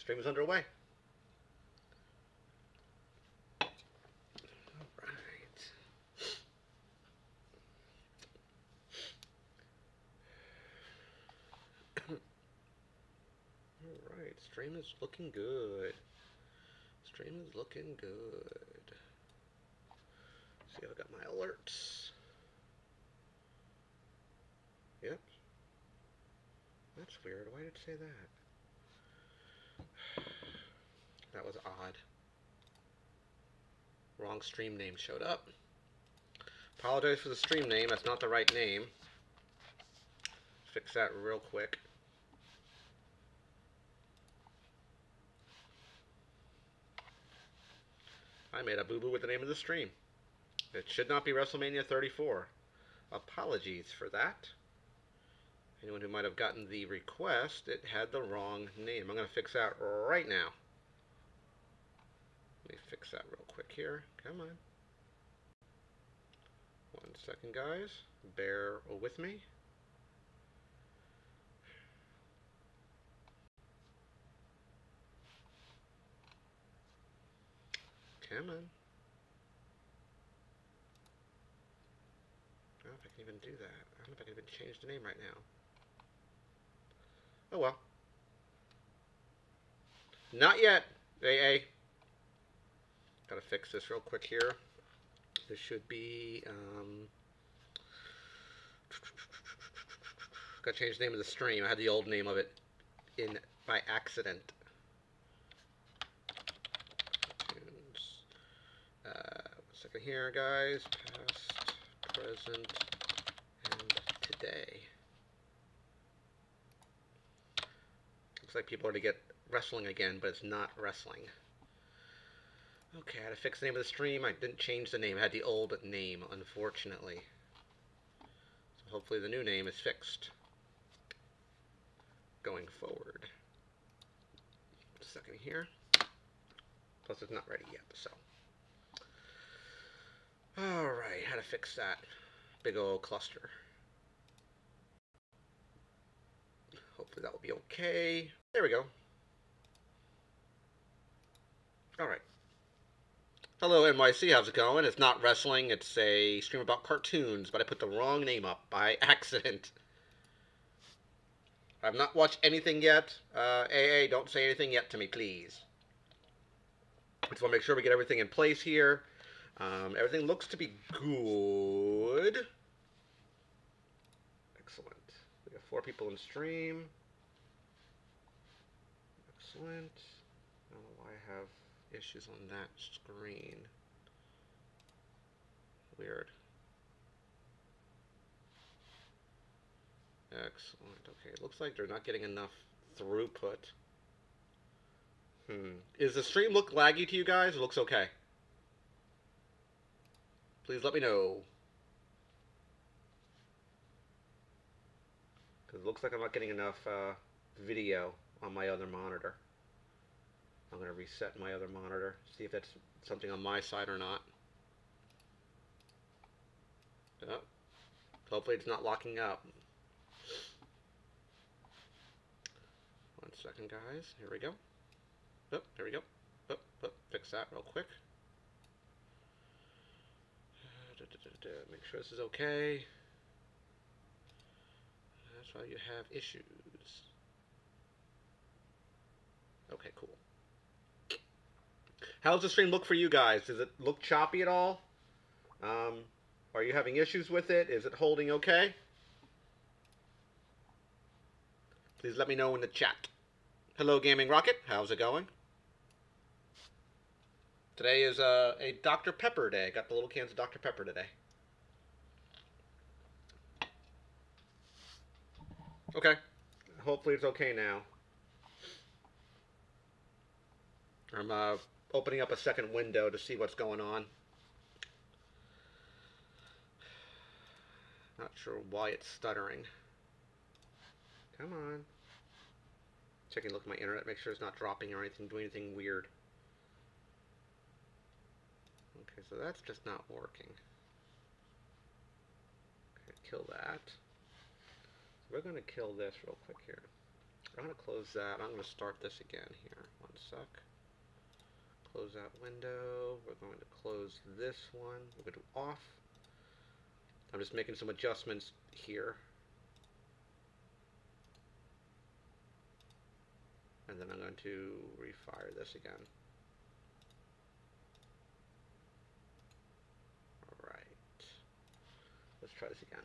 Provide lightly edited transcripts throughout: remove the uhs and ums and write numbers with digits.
Stream is underway. Alright, stream is looking good. Stream is looking good. See if I got my alerts. Yep. That's weird. Why did it say that? That was odd. Wrong stream name showed up. Apologize for the stream name. That's not the right name. Fix that real quick. I made a boo-boo with the name of the stream. It should not be WrestleMania 34. Apologies for that. Anyone who might have gotten the request, it had the wrong name. I'm going to fix that right now. Let me fix that real quick here. Come on. 1 second, guys. Bear with me. Come on. I don't know if I can even do that. I don't know if I can even change the name right now. Oh well. Not yet, AA. Gotta fix this real quick here. This should be, gotta change the name of the stream. I had the old name of it in by accident. Second here, guys. Past, present, and today. Looks like people are to get wrestling again, but it's not wrestling. Okay, I had to fix the name of the stream. I didn't change the name. I had the old name, unfortunately. So hopefully the new name is fixed going forward. A second here. Plus it's not ready yet, so. Alright, how to fix that big old cluster. Hopefully that will be okay. There we go. Alright. Hello m.a.s.k, how's it going? It's not wrestling, it's a stream about cartoons, but I put the wrong name up by accident. I've not watched anything yet. AA, don't say anything yet to me, please. I just want to make sure we get everything in place here. Everything looks to be good. Excellent. We got 4 people in stream. Excellent. I don't know why I have issues on that screen. Weird. Excellent. Okay, it looks like they're not getting enough throughput. Is the stream look laggy to you guys? It looks okay. Please let me know. Because it looks like I'm not getting enough video on my other monitor. I'm going to reset my other monitor, see if that's something on my side or not. Oh, hopefully it's not locking up. 1 second, guys. Here we go. Oh, here we go. Oh, fix that real quick. Make sure this is okay. That's why you have issues. Okay, cool. How's the stream look for you guys? Does it look choppy at all? Are you having issues with it? Is it holding okay? Please let me know in the chat. Hello, Gaming Rocket. How's it going? Today is a Dr. Pepper day. Got the little cans of Dr. Pepper today. Okay. Hopefully it's okay now. I'm opening up a second window to see what's going on. Not sure why it's stuttering. Come on. Checking a look at my internet, make sure it's not dropping or anything, doing anything weird. Okay, so that's just not working. Okay, kill that. So we're going to kill this real quick here. I'm going to close that. I'm going to start this again here. One sec. Close that window. We're going to close this one. We're going to do off. I'm just making some adjustments here. And then I'm going to refire this again. Alright. Let's try this again.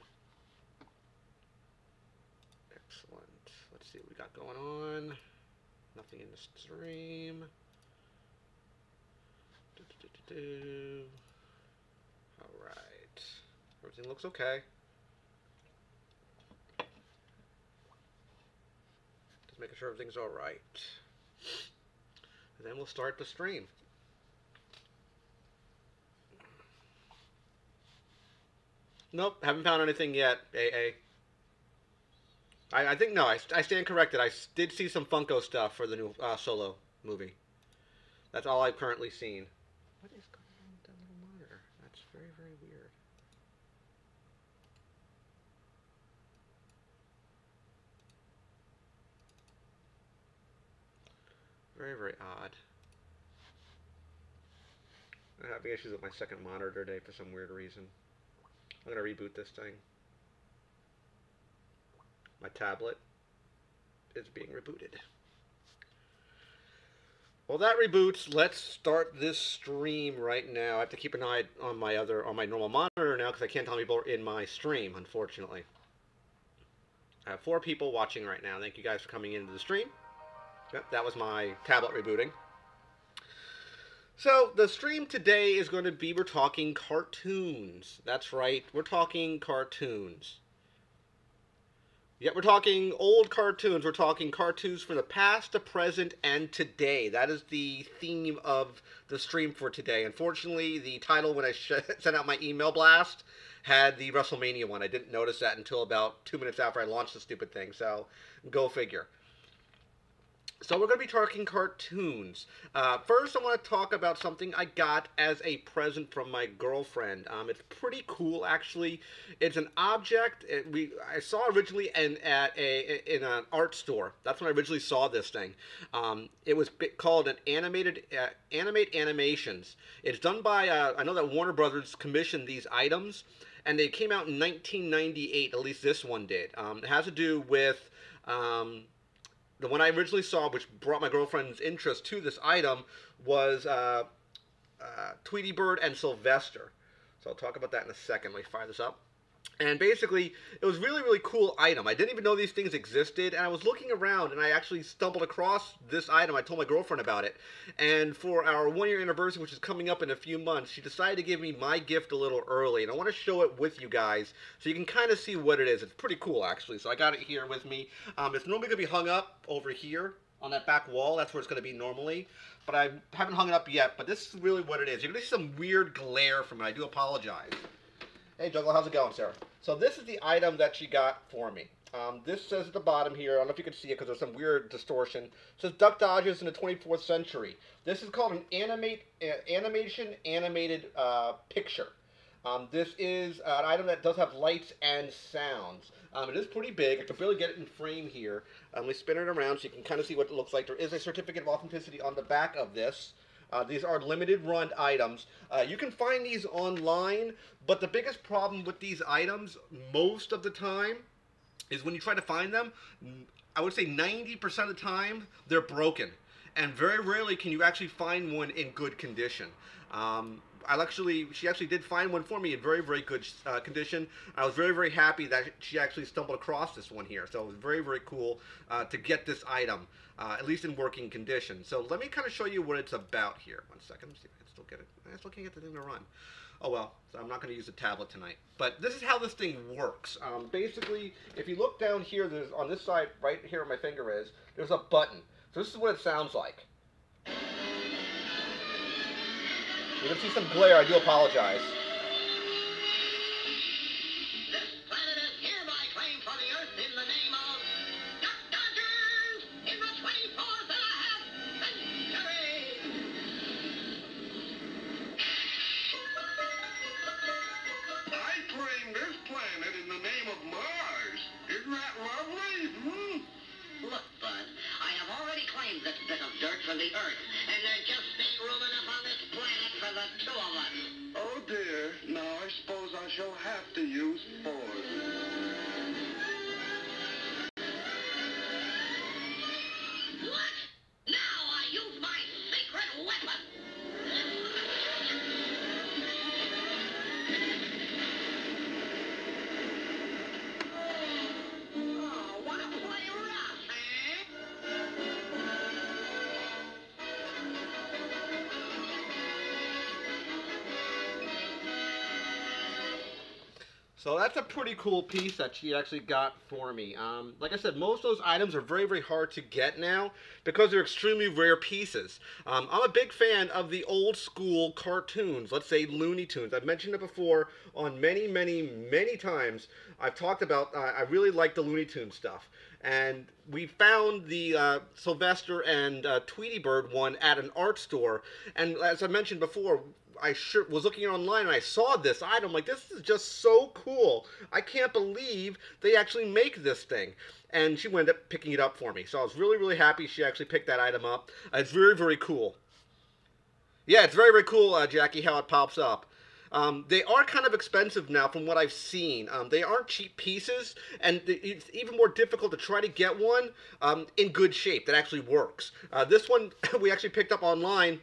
Excellent. Let's see what we got going on. Nothing in the stream. Alright. Everything looks okay. Just making sure everything's alright. And then we'll start the stream. Nope, haven't found anything yet, AA. I think, no, I stand corrected. I did see some Funko stuff for the new Solo movie. That's all I've currently seen. What is going on with that little monitor? That's very, very weird. Very, very odd. I'm having issues with my second monitor today for some weird reason. I'm going to reboot this thing. My tablet is being rebooted. Well, that reboots. Let's start this stream right now. I have to keep an eye on my normal monitor now because I can't tell people are in my stream, unfortunately. I have 4 people watching right now. Thank you guys for coming into the stream. Yep, that was my tablet rebooting. So, the stream today is going to be, we're talking cartoons. That's right, we're talking cartoons. Yep, we're talking old cartoons. We're talking cartoons from the past, the present, and today. That is the theme of the stream for today. Unfortunately, the title when I sent out my email blast had the WrestleMania one. I didn't notice that until about 2 minutes after I launched the stupid thing, so go figure. So we're going to be talking cartoons. First, I want to talk about something I got as a present from my girlfriend. It's pretty cool, actually. It's an object I saw originally in an art store. That's when I originally saw this thing. It was called an Animate Animations. It's done by I know that Warner Brothers commissioned these items, and they came out in 1998. At least this one did. It has to do with the one I originally saw, which brought my girlfriend's interest to this item, was Tweety Bird and Sylvester. So I'll talk about that in a second. Let me fire this up. And basically, it was a really, really cool item. I didn't even know these things existed, and I was looking around, and I actually stumbled across this item. I told my girlfriend about it, and for our 1-year anniversary, which is coming up in a few months, she decided to give me my gift a little early, and I want to show it with you guys so you can kind of see what it is. It's pretty cool, actually, so I got it here with me. It's normally going to be hung up over here on that back wall. That's where it's going to be normally, but I haven't hung it up yet, but this is really what it is. You're going to see some weird glare from it. I do apologize. Hey, Juggle, how's it going, Sarah? So this is the item that she got for me. This says at the bottom here, I don't know if you can see it because there's some weird distortion. It says Duck Dodgers in the 24th century. This is called an animation animated picture. This is an item that does have lights and sounds. It is pretty big. I can barely get it in frame here. Let me spin it around so you can kind of see what it looks like. There is a certificate of authenticity on the back of this. These are limited run items. You can find these online, but the biggest problem with these items most of the time is when you try to find them, I would say 90% of the time, they're broken. And very rarely can you actually find one in good condition. She actually did find one for me in very, very good condition. I was very, very happy that she actually stumbled across this one here. So it was very, very cool to get this item, at least in working condition. So let me kind of show you what it's about here. 1 second. Let's see if I can still get it. I still can't get the thing to run. Oh well, so I'm not going to use the tablet tonight. But this is how this thing works. Basically, if you look down here, there's on this side, right here where my finger is, there's a button. So this is what it sounds like. You can see some glare. I do apologize. This planet is hereby claimed for the Earth in the name of Duck Dodgers in the 24th and a half century. I claim this planet in the name of Mars. Isn't that lovely? Look, Bud, the Earth, and there just ain't room enough on this planet for the two of us. Oh dear, now I suppose I shall have to use force. What? Now I use my secret weapon! Oh, wanna play rough, eh? So that's a pretty cool piece that she actually got for me. Like I said, most of those items are very, very hard to get now because they're extremely rare pieces. I'm a big fan of the old school cartoons, let's say Looney Tunes. I've mentioned it before on many, many, many times. I've talked about, I really like the Looney Tunes stuff. And we found the Sylvester and Tweety Bird one at an art store. And as I mentioned before, I sure was looking online and I saw this item. Like, this is just so cool. I can't believe they actually make this thing. And she ended up picking it up for me. So I was really, really happy she actually picked that item up. It's very, very cool. Yeah, it's very, very cool, Jackie, how it pops up. They are kind of expensive now from what I've seen. They aren't cheap pieces, and it's even more difficult to try to get one in good shape that actually works. This one we actually picked up online.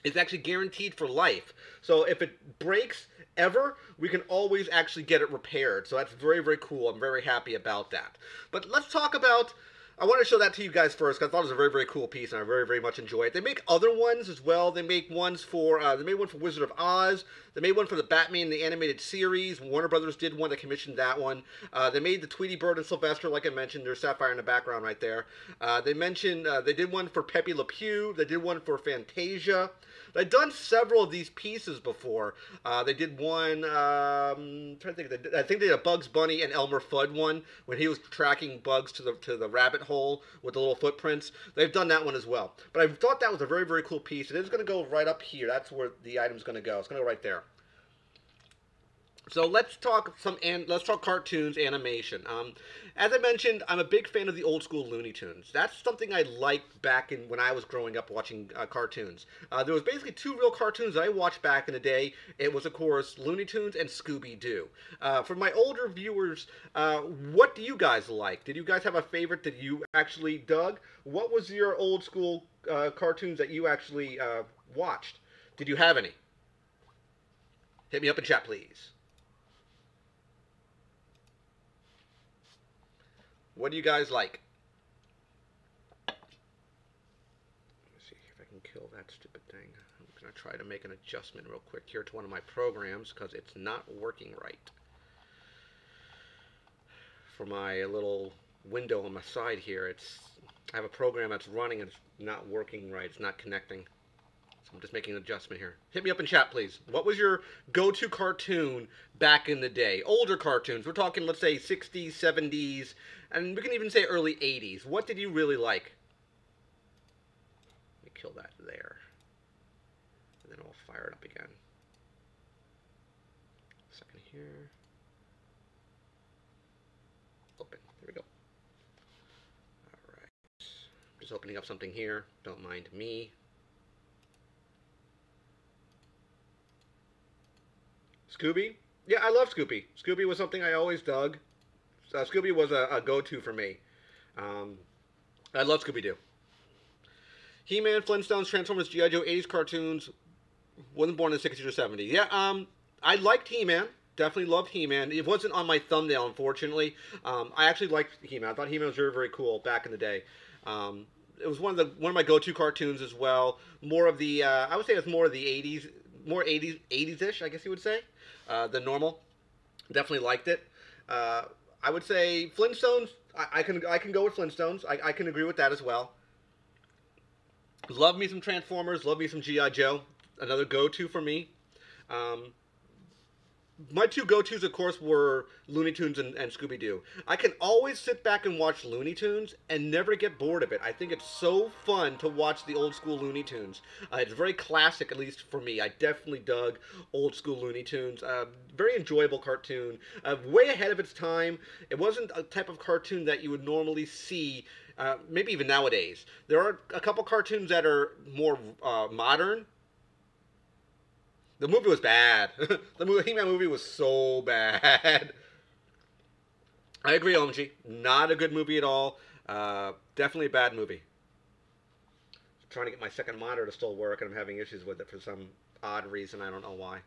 It's actually guaranteed for life. So if it breaks ever, we can always actually get it repaired. So that's very, very cool. I'm very happy about that. But let's talk about, I want to show that to you guys first because I thought it was a very, very cool piece and I very, very much enjoy it. They make other ones as well. They make ones for, they made one for Wizard of Oz. They made one for the Batman, the animated series. Warner Brothers did one. They commissioned that one. They made the Tweety Bird and Sylvester, like I mentioned. There's Sapphire in the background right there. They mentioned, they did one for Pepe Le Pew. They did one for Fantasia. They've done several of these pieces before. They did one, I'm trying to think, I think they did a Bugs Bunny and Elmer Fudd one when he was tracking bugs to the rabbit hole with the little footprints. They've done that one as well. But I thought that was a very, very cool piece. It is going to go right up here. That's where the item's going to go. It's going to go right there. So let's talk cartoons, animation. As I mentioned, I'm a big fan of the old school Looney Tunes. That's something I liked back when I was growing up watching cartoons. There was basically two real cartoons that I watched back in the day. It was, of course, Looney Tunes and Scooby-Doo. For my older viewers, what do you guys like? Did you guys have a favorite that you actually dug? What was your old school cartoons that you actually watched? Did you have any? Hit me up in chat, please. What do you guys like? Let's see if I can kill that stupid thing. I'm going to try to make an adjustment real quick here to one of my programs because it's not working right. For my little window on my side here, I have a program that's running and it's not working right. It's not connecting. So I'm just making an adjustment here. Hit me up in chat, please. What was your go-to cartoon back in the day? Older cartoons. We're talking, let's say, 60s, 70s, and we can even say early 80s. What did you really like? Let me kill that there. And then I'll fire it up again. Second here. Open. There we go. All right. Just opening up something here. Don't mind me. Scooby? Yeah, I love Scooby. Scooby was something I always dug. Scooby was a go-to for me. I love Scooby-Doo. He-Man, Flintstones, Transformers, G.I. Joe, 80s cartoons. Wasn't born in the 60s or 70s. Yeah, I liked He-Man. Definitely loved He-Man. It wasn't on my thumbnail, unfortunately. I actually liked He-Man. I thought He-Man was very, very cool back in the day. It was one of my go-to cartoons as well. More of the, I would say it's more of the 80s, more 80s-ish, I guess you would say, than normal. Definitely liked it. I would say Flintstones. I can go with Flintstones. I can agree with that as well. Love me some Transformers. Love me some G.I. Joe. Another go-to for me. My two go-tos, of course, were Looney Tunes and Scooby-Doo. I can always sit back and watch Looney Tunes and never get bored of it. I think it's so fun to watch the old school Looney Tunes. It's very classic, at least for me. I definitely dug old school Looney Tunes. Very enjoyable cartoon. Way ahead of its time. It wasn't a type of cartoon that you would normally see Maybe even nowadays. There are a couple cartoons that are more modern. The movie was bad. The He-Man movie was so bad. I agree, OMG. Not a good movie at all. Definitely a bad movie. Trying to get my second monitor to still work, and I'm having issues with it for some odd reason. I don't know why.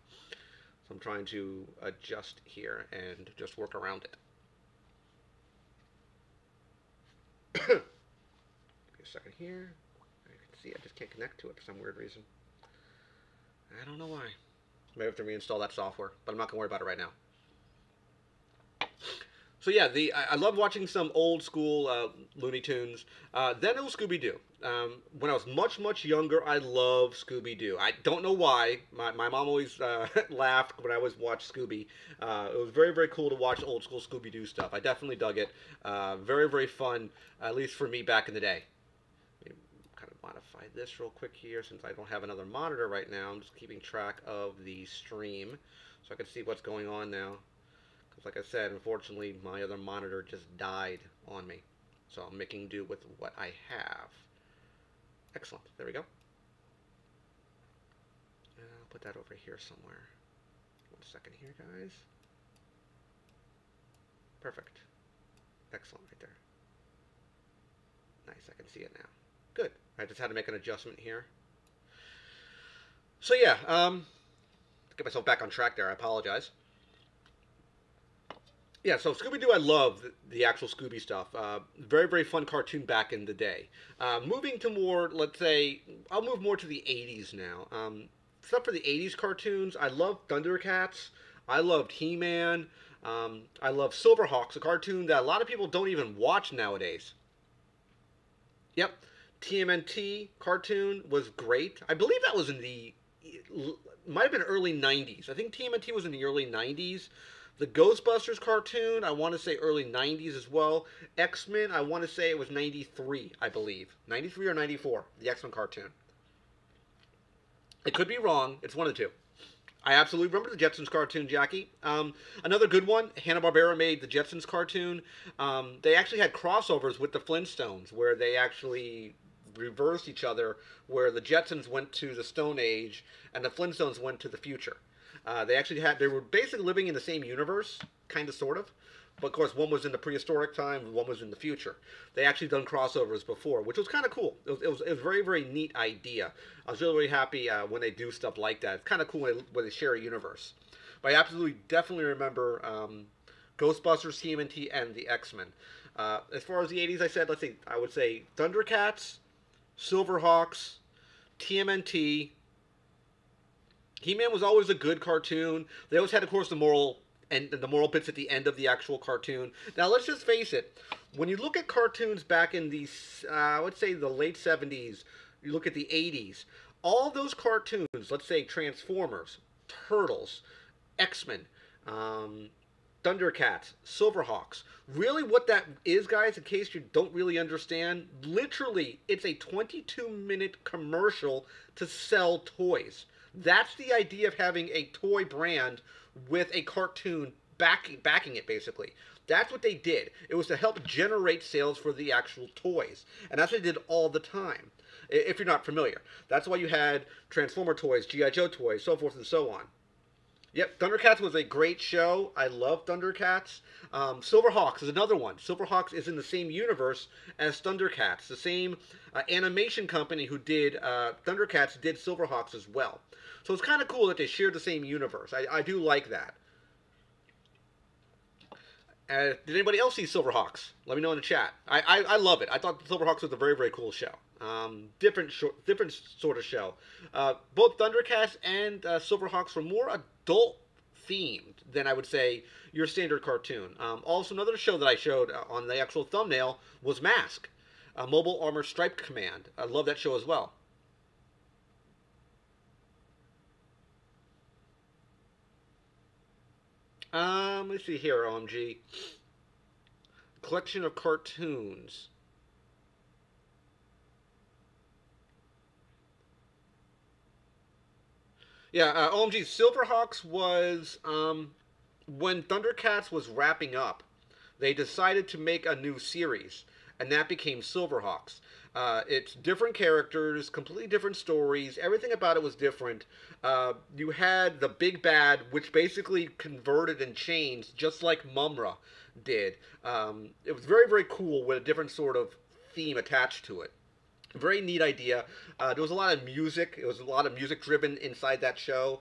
So I'm trying to adjust here and just work around it. Give me a second here. I can see I just can't connect to it for some weird reason. I don't know why. Maybe I have to reinstall that software, but I'm not going to worry about it right now. So yeah, I love watching some old school Looney Tunes. Then it was Scooby Doo. When I was much younger, I loved Scooby Doo. I don't know why. My mom always laughed when I always watched Scooby. It was very cool to watch old school Scooby Doo stuff. I definitely dug it. Very fun, at least for me back in the day. Let me kind of modify this real quick here since I don't have another monitor right now. I'm just keeping track of the stream so I can see what's going on now. Like I said, unfortunately, my other monitor just died on me. So I'm making do with what I have. Excellent. There we go. I'll put that over here somewhere. 1 second here, guys. Perfect. Excellent right there. Nice. I can see it now. Good. I just had to make an adjustment here. So yeah, get myself back on track there. I apologize. Yeah, so Scooby-Doo, I love the actual Scooby stuff. Very fun cartoon back in the day. Moving to more, let's say, I'll move more to the 80s now. Stuff for the 80s cartoons, I love Thundercats. I loved He-Man. I love Silverhawks, a cartoon that a lot of people don't even watch nowadays. Yep, TMNT cartoon was great. I believe that was in the, might have been early 90s. I think TMNT was in the early 90s. The Ghostbusters cartoon, I want to say early 90s as well. X-Men, I want to say it was 93, I believe. 93 or 94, the X-Men cartoon. It could be wrong. It's one of the two. I absolutely remember the Jetsons cartoon, Jackie. Another good one, Hanna-Barbera made the Jetsons cartoon. They actually had crossovers with the Flintstones, where they actually reversed each other, where the Jetsons went to the Stone Age, and the Flintstones went to the future. They were basically living in the same universe, kind of, sort of. But of course, one was in the prehistoric time, and one was in the future. They actually done crossovers before, which was kind of cool. It was a very neat idea. I was really happy when they do stuff like that. It's kind of cool when they share a universe. But I absolutely, definitely remember Ghostbusters, TMNT, and the X-Men. As far as the 80s, I would say Thundercats, Silverhawks, TMNT. He-Man was always a good cartoon. They always had, of course, the moral bits at the end of the actual cartoon. Now, let's just face it. When you look at cartoons back in the, I would say, the late 70s, you look at the 80s, all those cartoons, let's say Transformers, Turtles, X-Men, Thundercats, Silverhawks, really what that is, guys, in case you don't really understand, literally, it's a 22-minute commercial to sell toys. That's the idea of having a toy brand with a cartoon backing it, basically. That's what they did. It was to help generate sales for the actual toys. And that's what they did all the time, if you're not familiar. That's why you had Transformer toys, G.I. Joe toys, so forth and so on. Yep, Thundercats was a great show. I love Thundercats. Silverhawks is another one. Silverhawks is in the same universe as Thundercats. The same animation company who did Thundercats did Silverhawks as well. So it's kind of cool that they share the same universe. I do like that. Did anybody else see Silverhawks? Let me know in the chat. I love it. I thought Silverhawks was a very cool show. Different sort of show. Both Thundercats and Silverhawks were more adult themed than I would say your standard cartoon. Also, another show that I showed on the actual thumbnail was M.a.s.k, Mobile Armor Strike Command. I love that show as well. Let's see here, OMG. Collection of cartoons. Yeah, OMG, Silverhawks was, when Thundercats was wrapping up, they decided to make a new series. and that became Silverhawks. It's different characters, completely different stories. Everything about it was different. You had the big bad, which basically converted and changed, just like Mumra did. It was very, very cool with a different sort of theme attached to it. Very neat idea. There was a lot of music. It was a lot of music driven inside that show.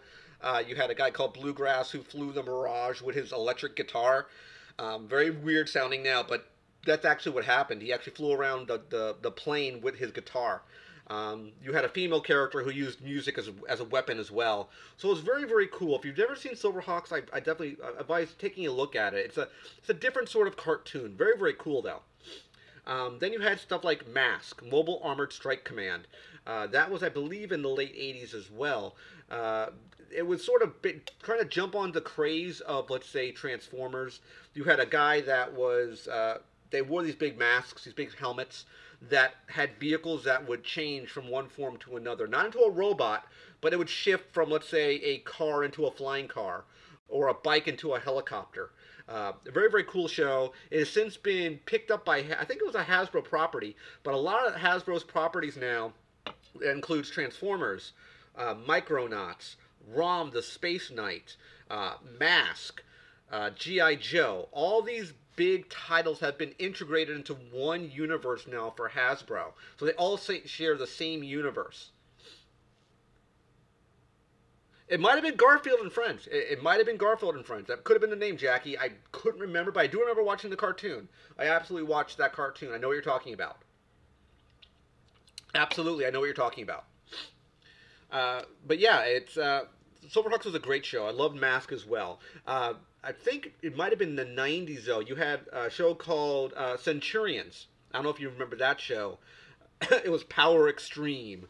You had a guy called Bluegrass who flew the Mirage with his electric guitar. Very weird sounding now, but that's actually what happened. He actually flew around the plane with his guitar. You had a female character who used music as a weapon as well. So it was very, very cool. If you've never seen Silverhawks, I definitely advise taking a look at it. It's a different sort of cartoon. Very, very cool, though. Then you had stuff like m.a.s.k, Mobile Armored Strike Command. That was, I believe, in the late 80s as well. It was sort of trying to jump on the craze of, let's say, Transformers. You had a guy that was, they wore these big masks, these big helmets, that had vehicles that would change from one form to another. Not into a robot, but it would shift from, let's say, a car into a flying car, or a bike into a helicopter. A very, very cool show. It has since been picked up by, I think it was a Hasbro property, but a lot of Hasbro's properties now includes Transformers, Micronauts, ROM the Space Knight, m.a.s.k, G.I. Joe. All these big titles have been integrated into one universe now for Hasbro. So they all share the same universe. It might have been Garfield and Friends. It might have been Garfield and Friends. That could have been the name, Jackie. I couldn't remember, but I do remember watching the cartoon. I absolutely watched that cartoon. I know what you're talking about. Absolutely, I know what you're talking about. But yeah, Silverhawks was a great show. I loved m.a.s.k as well. I think it might have been the 90s, though. You had a show called Centurions. I don't know if you remember that show. It was Power Extreme.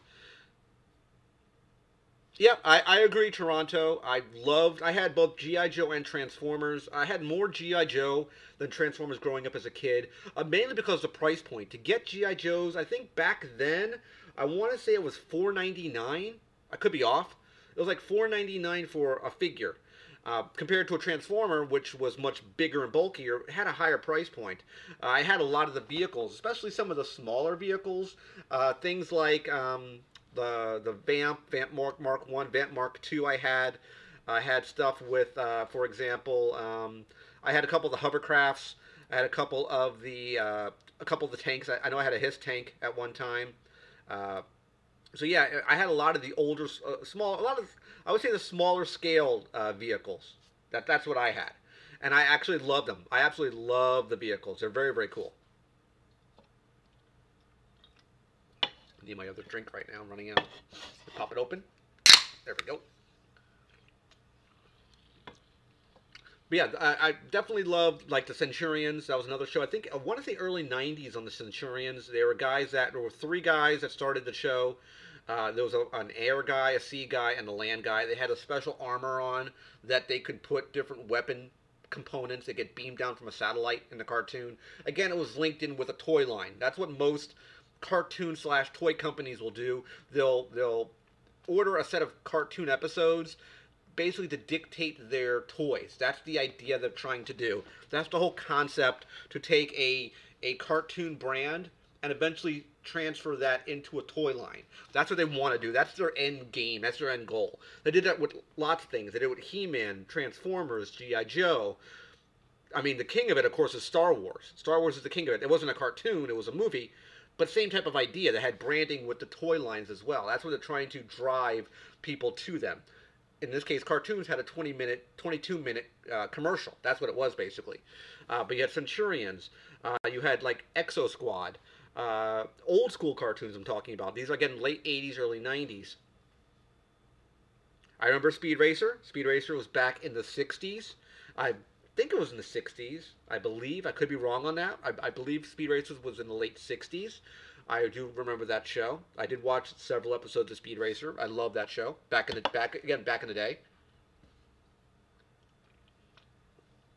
Yeah, I agree, Toronto. I had both G.I. Joe and Transformers. I had more G.I. Joe than Transformers growing up as a kid, mainly because of the price point. To get G.I. Joes, I think back then, I want to say it was $4.99. I could be off. It was like $4.99 for a figure. Compared to a Transformer, which was much bigger and bulkier, it had a higher price point. I had a lot of the vehicles, especially some of the smaller vehicles, things like the Vamp Mark 1, Vamp Mark 2 I had stuff with, for example, I had a couple of the hovercrafts. I had a couple of the tanks. I know I had a Hiss tank at one time. So yeah, I had a lot of the older, I would say the smaller scale vehicles. That's what I had, and I actually loved them. I absolutely love the vehicles. They're very, very cool. I need my other drink right now. I'm running out. Pop it open. There we go. But yeah, I definitely loved like the Centurions. That was another show. I want to say early '90s on the Centurions. There were three guys that started the show. There was an air guy, a sea guy, and a land guy. They had a special armor on that they could put different weapon components that get beamed down from a satellite in the cartoon. Again, it was linked in with a toy line. That's what most cartoon/toy companies will do. They'll order a set of cartoon episodes basically to dictate their toys. That's the idea they're trying to do. That's the whole concept, to take a cartoon brand and eventually transfer that into a toy line. That's what they want to do. That's their end game. That's their end goal. They did that with lots of things. They did it with He-Man, Transformers, G.I. Joe. I mean, the king of it, of course, is Star Wars. Star Wars is the king of it. It wasn't a cartoon. It was a movie. But same type of idea. They had branding with the toy lines as well. That's what they're trying to drive people to them. In this case, cartoons had a 22-minute commercial. That's what it was, basically. But you had Centurions. You had, like, Exo Squad. Old school cartoons I'm talking about. These are, again, late 80s, early 90s. I remember Speed Racer. Speed Racer was back in the 60s. I think it was in the 60s, I believe. I could be wrong on that. I believe Speed Racer was in the late 60s. I do remember that show. I did watch several episodes of Speed Racer. I love that show. Back in the day.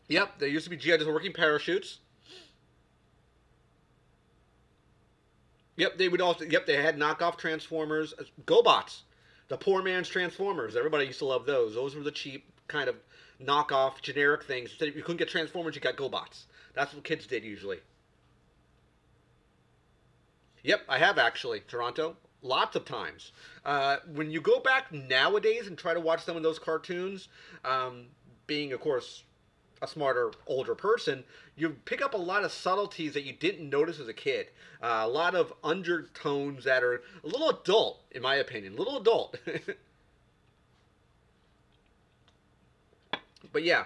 Yep, there used to be G.I. Joes working parachutes. Yep, they had knockoff Transformers, GoBots, the poor man's Transformers. Everybody used to love those. Those were the cheap kind of knockoff generic things. Instead, if you couldn't get Transformers, you got GoBots. That's what kids did usually. Yep, I have actually, Toronto. Lots of times. When you go back nowadays and try to watch some of those cartoons, um, being, of course, a smarter, older person, you pick up a lot of subtleties that you didn't notice as a kid. A lot of undertones that are a little adult, in my opinion. A little adult. But yeah,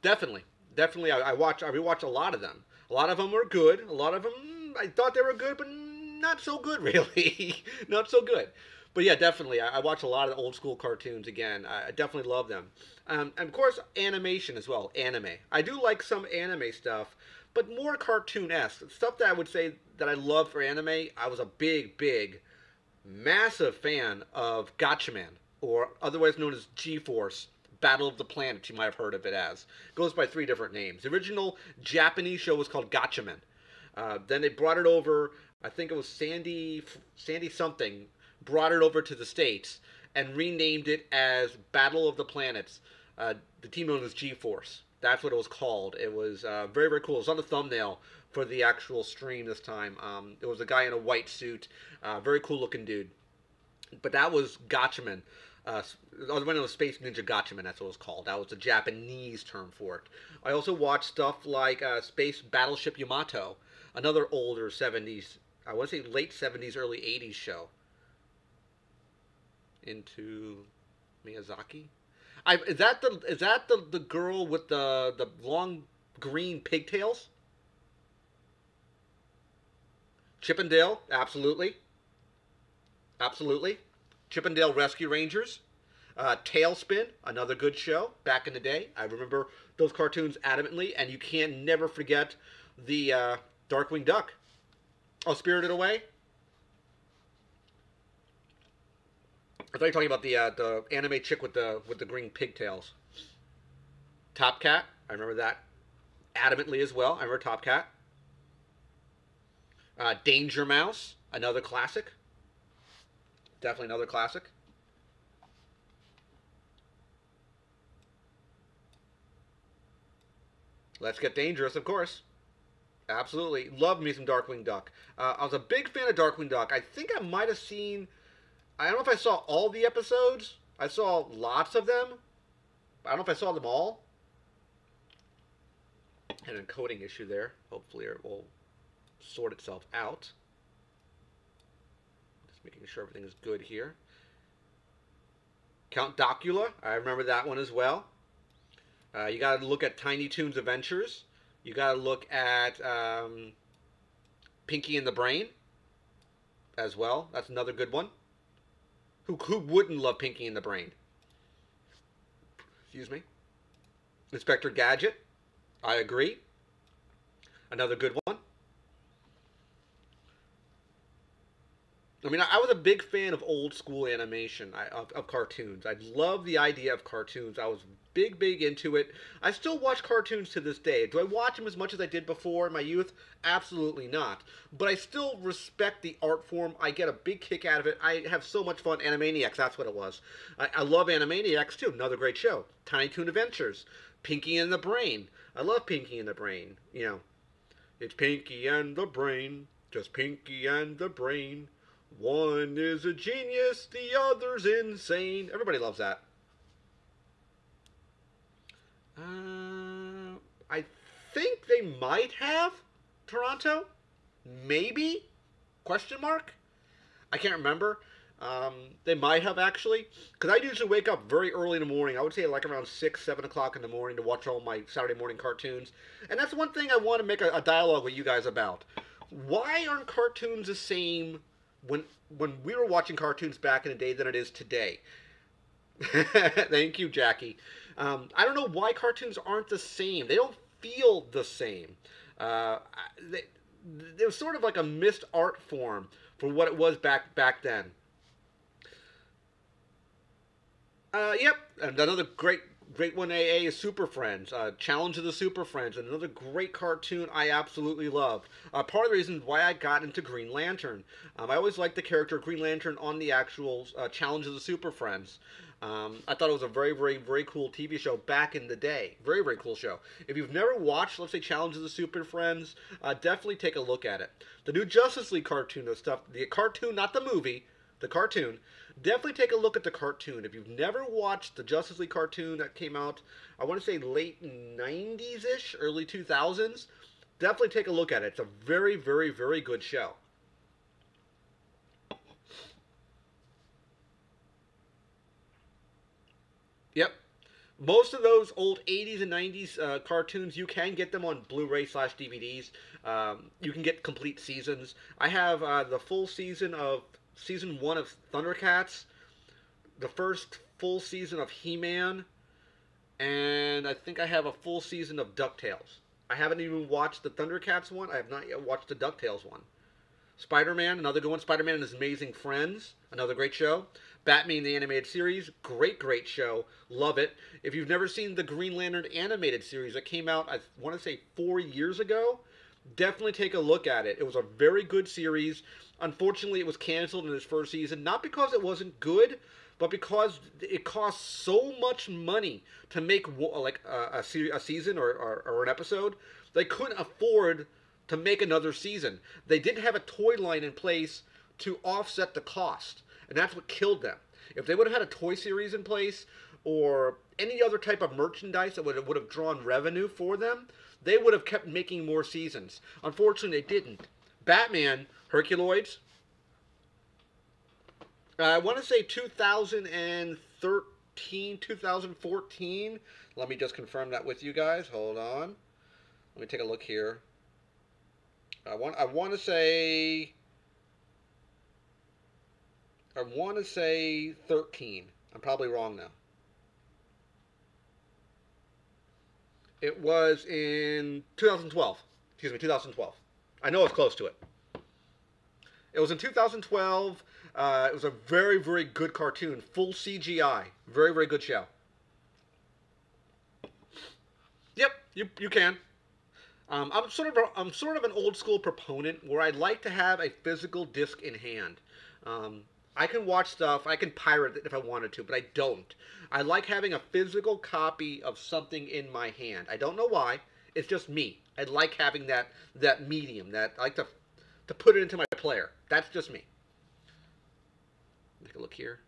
definitely, definitely. I rewatch a lot of them. A lot of them were good. A lot of them I thought they were good, but not so good really. Not so good. But yeah, definitely. I watch a lot of old school cartoons again. I definitely love them. And of course, animation as well. Anime. I do like some anime stuff, but more cartoon-esque stuff that I would say that I love for anime. I was a big, massive fan of Gatchaman, or otherwise known as G-Force. Battle of the Planets, you might have heard of it as. It goes by three different names. The original Japanese show was called Gatchaman. Then they brought it over. I think it was Sandy something brought it over to the States and renamed it as Battle of the Planets. The team known as G-Force. That's what it was called. It was very cool. It was on the thumbnail for the actual stream this time. It was a guy in a white suit. Very cool looking dude. But that was Gatchaman. When it was Space Ninja Gatchaman, that's what it was called. That was the Japanese term for it. I also watched stuff like Space Battleship Yamato, another older 70s, I want to say late 70s, early 80s show. Into Miyazaki? Is that the girl with the long green pigtails? Chippendale, absolutely. Absolutely. Chippendale Rescue Rangers. Tailspin, another good show back in the day. I remember those cartoons adamantly, and you can never forget the Darkwing Duck. Oh, Spirited Away. I thought you were talking about the anime chick with the green pigtails. Top Cat. I remember that adamantly as well. I remember Top Cat. Danger Mouse, another classic. Definitely another classic. Let's Get Dangerous, of course. Absolutely. Love me some Darkwing Duck. I was a big fan of Darkwing Duck. I think I might have seen. I don't know if I saw all the episodes. I saw lots of them. I don't know if I saw them all. An encoding issue there. Hopefully it will sort itself out. Just making sure everything is good here. Count Docula. I remember that one as well. You got to look at Tiny Toons Adventures. You got to look at Pinky and the Brain as well. That's another good one. Who wouldn't love Pinky and the Brain? Excuse me. Inspector Gadget. I agree. Another good one. I mean, I was a big fan of old school animation, of cartoons. I love the idea of cartoons. I was big into it. I still watch cartoons to this day. Do I watch them as much as I did before in my youth? Absolutely not. But I still respect the art form. I get a big kick out of it. I have so much fun. Animaniacs, that's what it was. I love Animaniacs, too. Another great show. Tiny Toon Adventures. Pinky and the Brain. I love Pinky and the Brain. You know, it's Pinky and the Brain. Just Pinky and the Brain. One is a genius, the other's insane. Everybody loves that. I think they might have Toronto. Maybe? Question mark? I can't remember. They might have actually. Because I usually wake up very early in the morning. I would say like around 6, 7 o'clock in the morning to watch all my Saturday morning cartoons. And that's one thing I want to make a dialogue with you guys about. Why aren't cartoons the same when we were watching cartoons back in the day than it is today? Thank you, Jackie. I don't know why cartoons aren't the same. They don't feel the same. It was sort of like a missed art form for what it was back then. Yep, another great Great one AA is Super Friends. Challenge of the Super Friends, another great cartoon I absolutely loved. Part of the reason why I got into Green Lantern. I always liked the character of Green Lantern on the actual Challenge of the Super Friends. I thought it was a very, very, very cool TV show back in the day. Very, very cool show. If you've never watched, let's say, Challenge of the Super Friends, definitely take a look at it. The new Justice League cartoon, the cartoon, not the movie, the cartoon. Definitely take a look at the cartoon. If you've never watched the Justice League cartoon that came out, I want to say late 90s ish, early 2000s, definitely take a look at it. It's a very, very, very good show. Yep. Most of those old 80s and 90s cartoons, you can get them on Blu-ray slash DVDs. You can get complete seasons. I have the full season of season 1 of Thundercats, the first full season of He-Man, and I think I have a full season of DuckTales. I haven't even watched the Thundercats one. I have not yet watched the DuckTales one. Spider-Man, another good one. Spider-Man and His Amazing Friends, another great show. Batman the Animated Series, great, great show. Love it. If you've never seen the Green Lantern Animated Series that came out, I want to say 4 years ago, definitely take a look at it. It was a very good series. Unfortunately, it was canceled in its first season, not because it wasn't good, but because it cost so much money to make like a season or an episode. They couldn't afford to make another season. They didn't have a toy line in place to offset the cost, and that's what killed them. If they would have had a toy series in place or any other type of merchandise that would have drawn revenue for them, they would have kept making more seasons. Unfortunately, they didn't. Batman, Herculoids, I want to say 2013, 2014. Let me just confirm that with you guys. Hold on. Let me take a look here. I want to say 13. I'm probably wrong now. It was in 2012. Excuse me, 2012. I know it's close to it. It was in 2012. It was a very, very good cartoon, full CGI. Very, very good show. Yep, you can. I'm sort of an old school proponent where I like to have a physical disc in hand. I can watch stuff, I can pirate it if I wanted to, but I don't. I like having a physical copy of something in my hand. I don't know why. It's just me. I like having that medium. That I like to put it into my player. That's just me. Take a look here.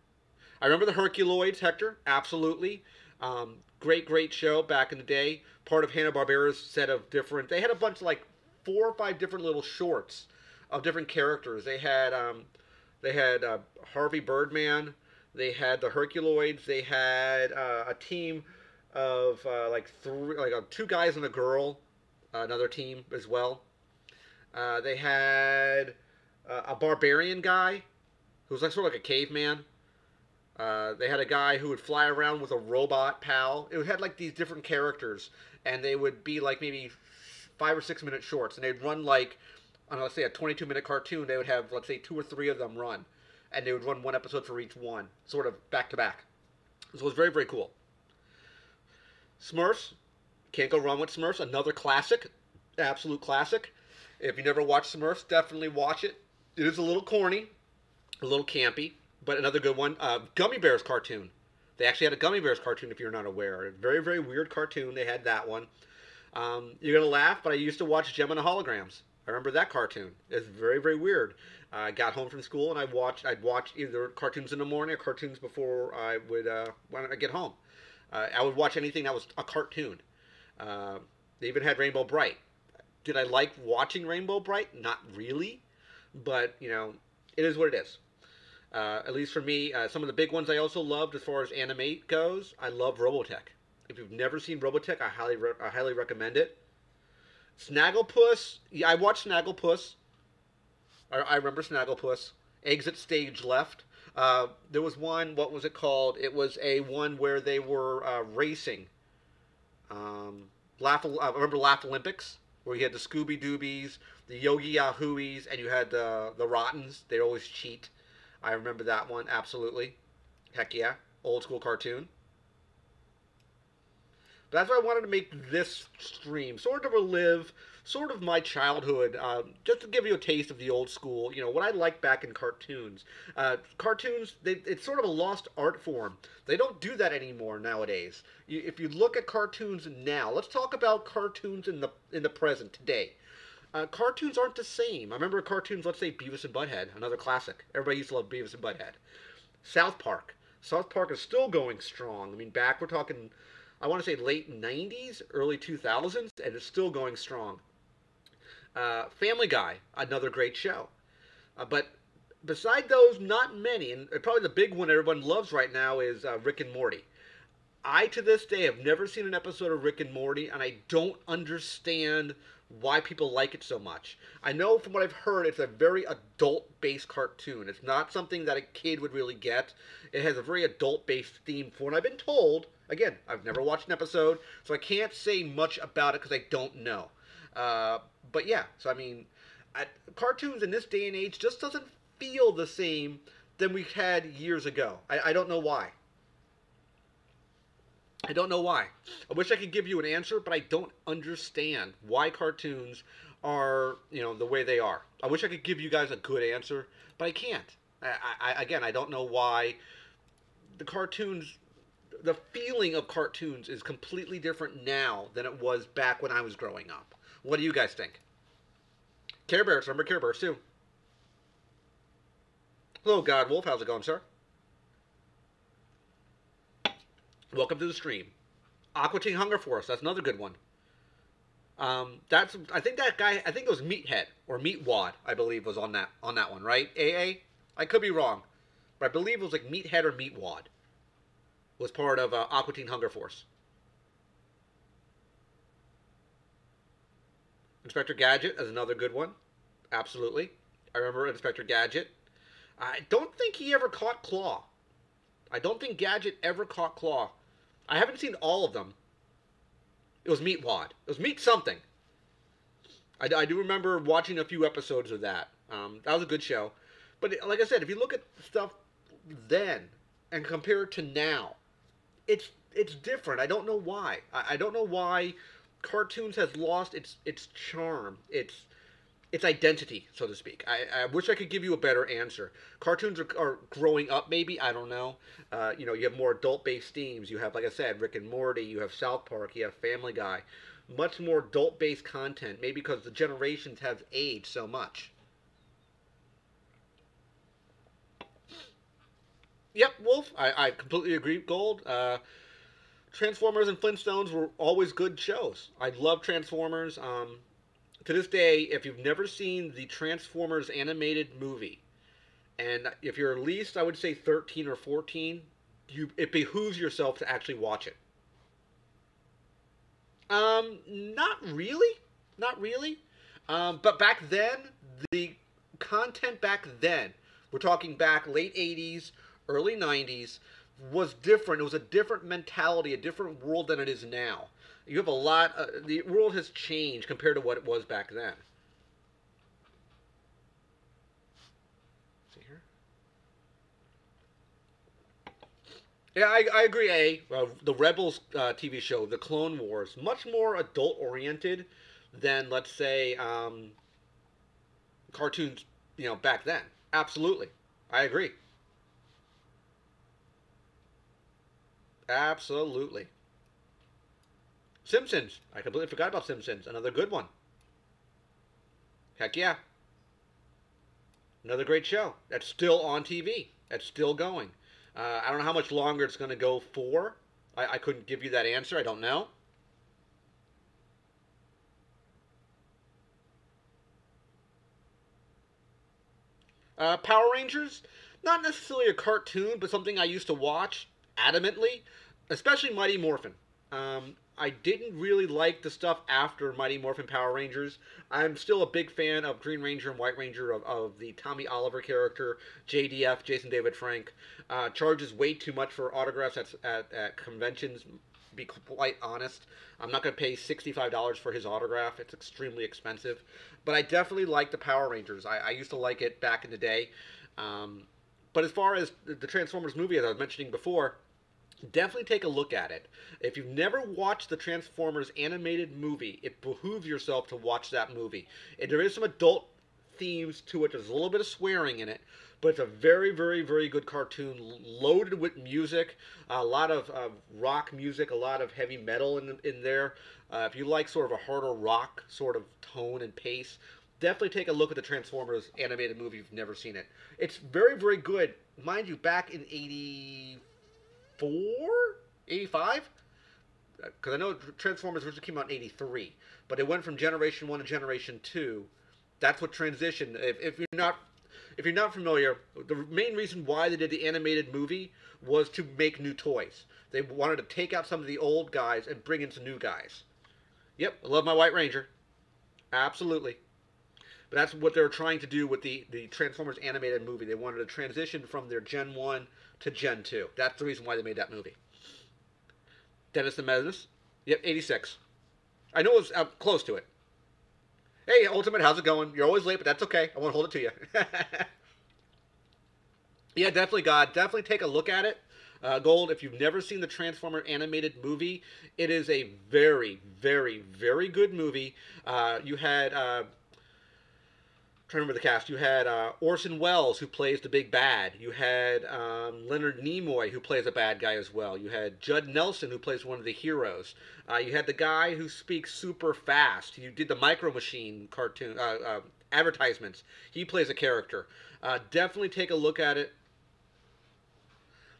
I remember the Herculoids, Hector. Absolutely. Great, great show back in the day. Part of Hanna-Barbera's set of different... They had a bunch of like 4 or 5 different little shorts of different characters. They had Harvey Birdman. They had the Herculoids. They had a team of two guys and a girl. Another team as well. They had a barbarian guy who was like sort of like a caveman. They had a guy who would fly around with a robot pal. It had like these different characters, and they would be like maybe 5 or 6 minute shorts, and they'd run like, on let's say a 22-minute cartoon. They would have, let's say, 2 or 3 of them run, and they would run one episode for each one, sort of back to back. So it was very, very cool. Smurfs, can't go wrong with Smurfs. Another classic, absolute classic. If you never watched Smurfs, definitely watch it. It is a little corny, a little campy, but another good one. Gummy Bears cartoon. They actually had a Gummy Bears cartoon, if you're not aware. A very, very weird cartoon. They had that one. You're going to laugh, but I used to watch Gem and the Holograms. I remember that cartoon. It's very, very weird. I got home from school and I'd watch either cartoons in the morning or cartoons before I would, when I get home. I would watch anything that was a cartoon. They even had Rainbow Bright. Did I like watching Rainbow Bright? Not really. But, it is what it is. At least for me, some of the big ones I also loved as far as anime goes, I love Robotech. If you've never seen Robotech, I highly recommend it. Snagglepuss, yeah, I watched Snagglepuss. I remember Snagglepuss. Exit Stage Left. There was one, what was it called? It was a one where they were racing. I remember Laugh Olympics, where you had the Scooby Doobies, the Yogi Yahooies, and you had the Rottens. They always cheat. I remember that one, absolutely. Heck yeah. Old school cartoon. But that's why I wanted to make this stream, sort of relive sort of my childhood, just to give you a taste of the old school, what I liked back in cartoons. Cartoons, it's sort of a lost art form. They don't do that anymore nowadays. If you look at cartoons now, let's talk about cartoons in the present today. Cartoons aren't the same. I remember cartoons, let's say Beavis and Butthead, another classic. Everybody used to love Beavis and Butthead. South Park. South Park is still going strong. I mean, back we're talking, I want to say late 90s, early 2000s, and it's still going strong. Family Guy, another great show. But beside those, not many. And probably the big one everyone loves right now is Rick and Morty. I, to this day, have never seen an episode of Rick and Morty, and I don't understand why people like it so much. I know from what I've heard, it's a very adult-based cartoon. It's not something that a kid would really get. It has a very adult-based theme for it. And I've been told, again, I've never watched an episode, so I can't say much about it because I don't know. But yeah, so I mean, cartoons in this day and age just doesn't feel the same than we had years ago. I don't know why. I don't know why. I wish I could give you an answer, but I don't understand why cartoons are, the way they are. I wish I could give you guys a good answer, but I can't. Again, I don't know why the cartoons, the feeling of cartoons is completely different now than it was back when I was growing up. What do you guys think? Care Bears, remember Care Bears too. Hello, God Wolf. How's it going, sir? Welcome to the stream. Aqua Teen Hunger Force. That's another good one. I think that guy. I think it was Meathead or Meatwad. I believe was on that one, right? AA. I could be wrong, but I believe it was like Meathead or Meatwad. Was part of Aqua Teen Hunger Force. Inspector Gadget is another good one. Absolutely. I remember Inspector Gadget. I don't think he ever caught Claw. I don't think Gadget ever caught Claw. I haven't seen all of them. It was Meatwad. It was Meat something. I do remember watching a few episodes of that. That was a good show. But like I said, if you look at stuff then and compare it to now, it's different. I don't know why. I don't know why cartoons has lost its charm, its identity, so to speak. I wish I could give you a better answer. Cartoons are growing up, maybe. I don't know. You have more adult-based themes. You have, like I said, Rick and Morty. You have South Park. You have Family Guy. Much more adult-based content, maybe because the generations have aged so much. Yep, Wolf. I completely agree, Gold. Transformers and Flintstones were always good shows. I love Transformers. To this day, if you've never seen the Transformers animated movie, and if you're at least, I would say, 13 or 14, it behooves yourself to actually watch it. Not really. Not really. But back then, the content back then, we're talking back late 80s, early 90s, was different. It was a different mentality, a different world than it is now. You have a lot, the world has changed compared to what it was back then. See here? Yeah, I agree, the Rebels TV show, The Clone Wars, much more adult-oriented than, let's say, cartoons, back then. Absolutely. I agree. Absolutely. Simpsons. I completely forgot about Simpsons. Another good one. Heck yeah. Another great show. That's still on TV. That's still going. I don't know how much longer it's going to go for. I couldn't give you that answer. I don't know. Power Rangers. Not necessarily a cartoon, but something I used to watch adamantly. Especially Mighty Morphin. I didn't really like the stuff after Mighty Morphin Power Rangers. I'm still a big fan of Green Ranger and White Ranger, of the Tommy Oliver character, JDF, Jason David Frank. Charges way too much for autographs at conventions, to be quite honest. I'm not going to pay $65 for his autograph. It's extremely expensive. But I definitely like the Power Rangers. I used to like it back in the day. But as far as the Transformers movie, as I was mentioning before, Definitely take a look at it. If you've never watched the Transformers animated movie, it behooves yourself to watch that movie. And there is some adult themes to it. There's a little bit of swearing in it, but it's a very, very, very good cartoon, loaded with music, a lot of rock music, a lot of heavy metal in there. If you like sort of a harder rock sort of tone and pace, definitely take a look at the Transformers animated movie if you've never seen it. It's very, very good. Mind you, back in 84, 85, because I know Transformers originally came out in 83, but it went from Generation 1 to Generation 2. That's what transitioned. If you're not familiar, the main reason why they did the animated movie was to make new toys. They wanted to take out some of the old guys and bring in some new guys. Yep, I love my White Ranger. Absolutely. But that's what they were trying to do with the Transformers animated movie. They wanted to transition from their Gen 1 to Gen 2. That's the reason why they made that movie. Dennis the Menace. Yep, 86. I know it was close to it. Hey, Ultimate, how's it going? You're always late, but that's okay. I won't hold it to you. Yeah, definitely, God. Definitely take a look at it. Gold, if you've never seen the Transformer animated movie, it is a very, very, very good movie. You had trying to remember the cast. You had Orson Welles, who plays the big bad. You had Leonard Nimoy, who plays a bad guy as well. You had Judd Nelson, who plays one of the heroes. You had the guy who speaks super fast. You did the Micro Machine cartoon advertisements. He plays a character. Definitely take a look at it.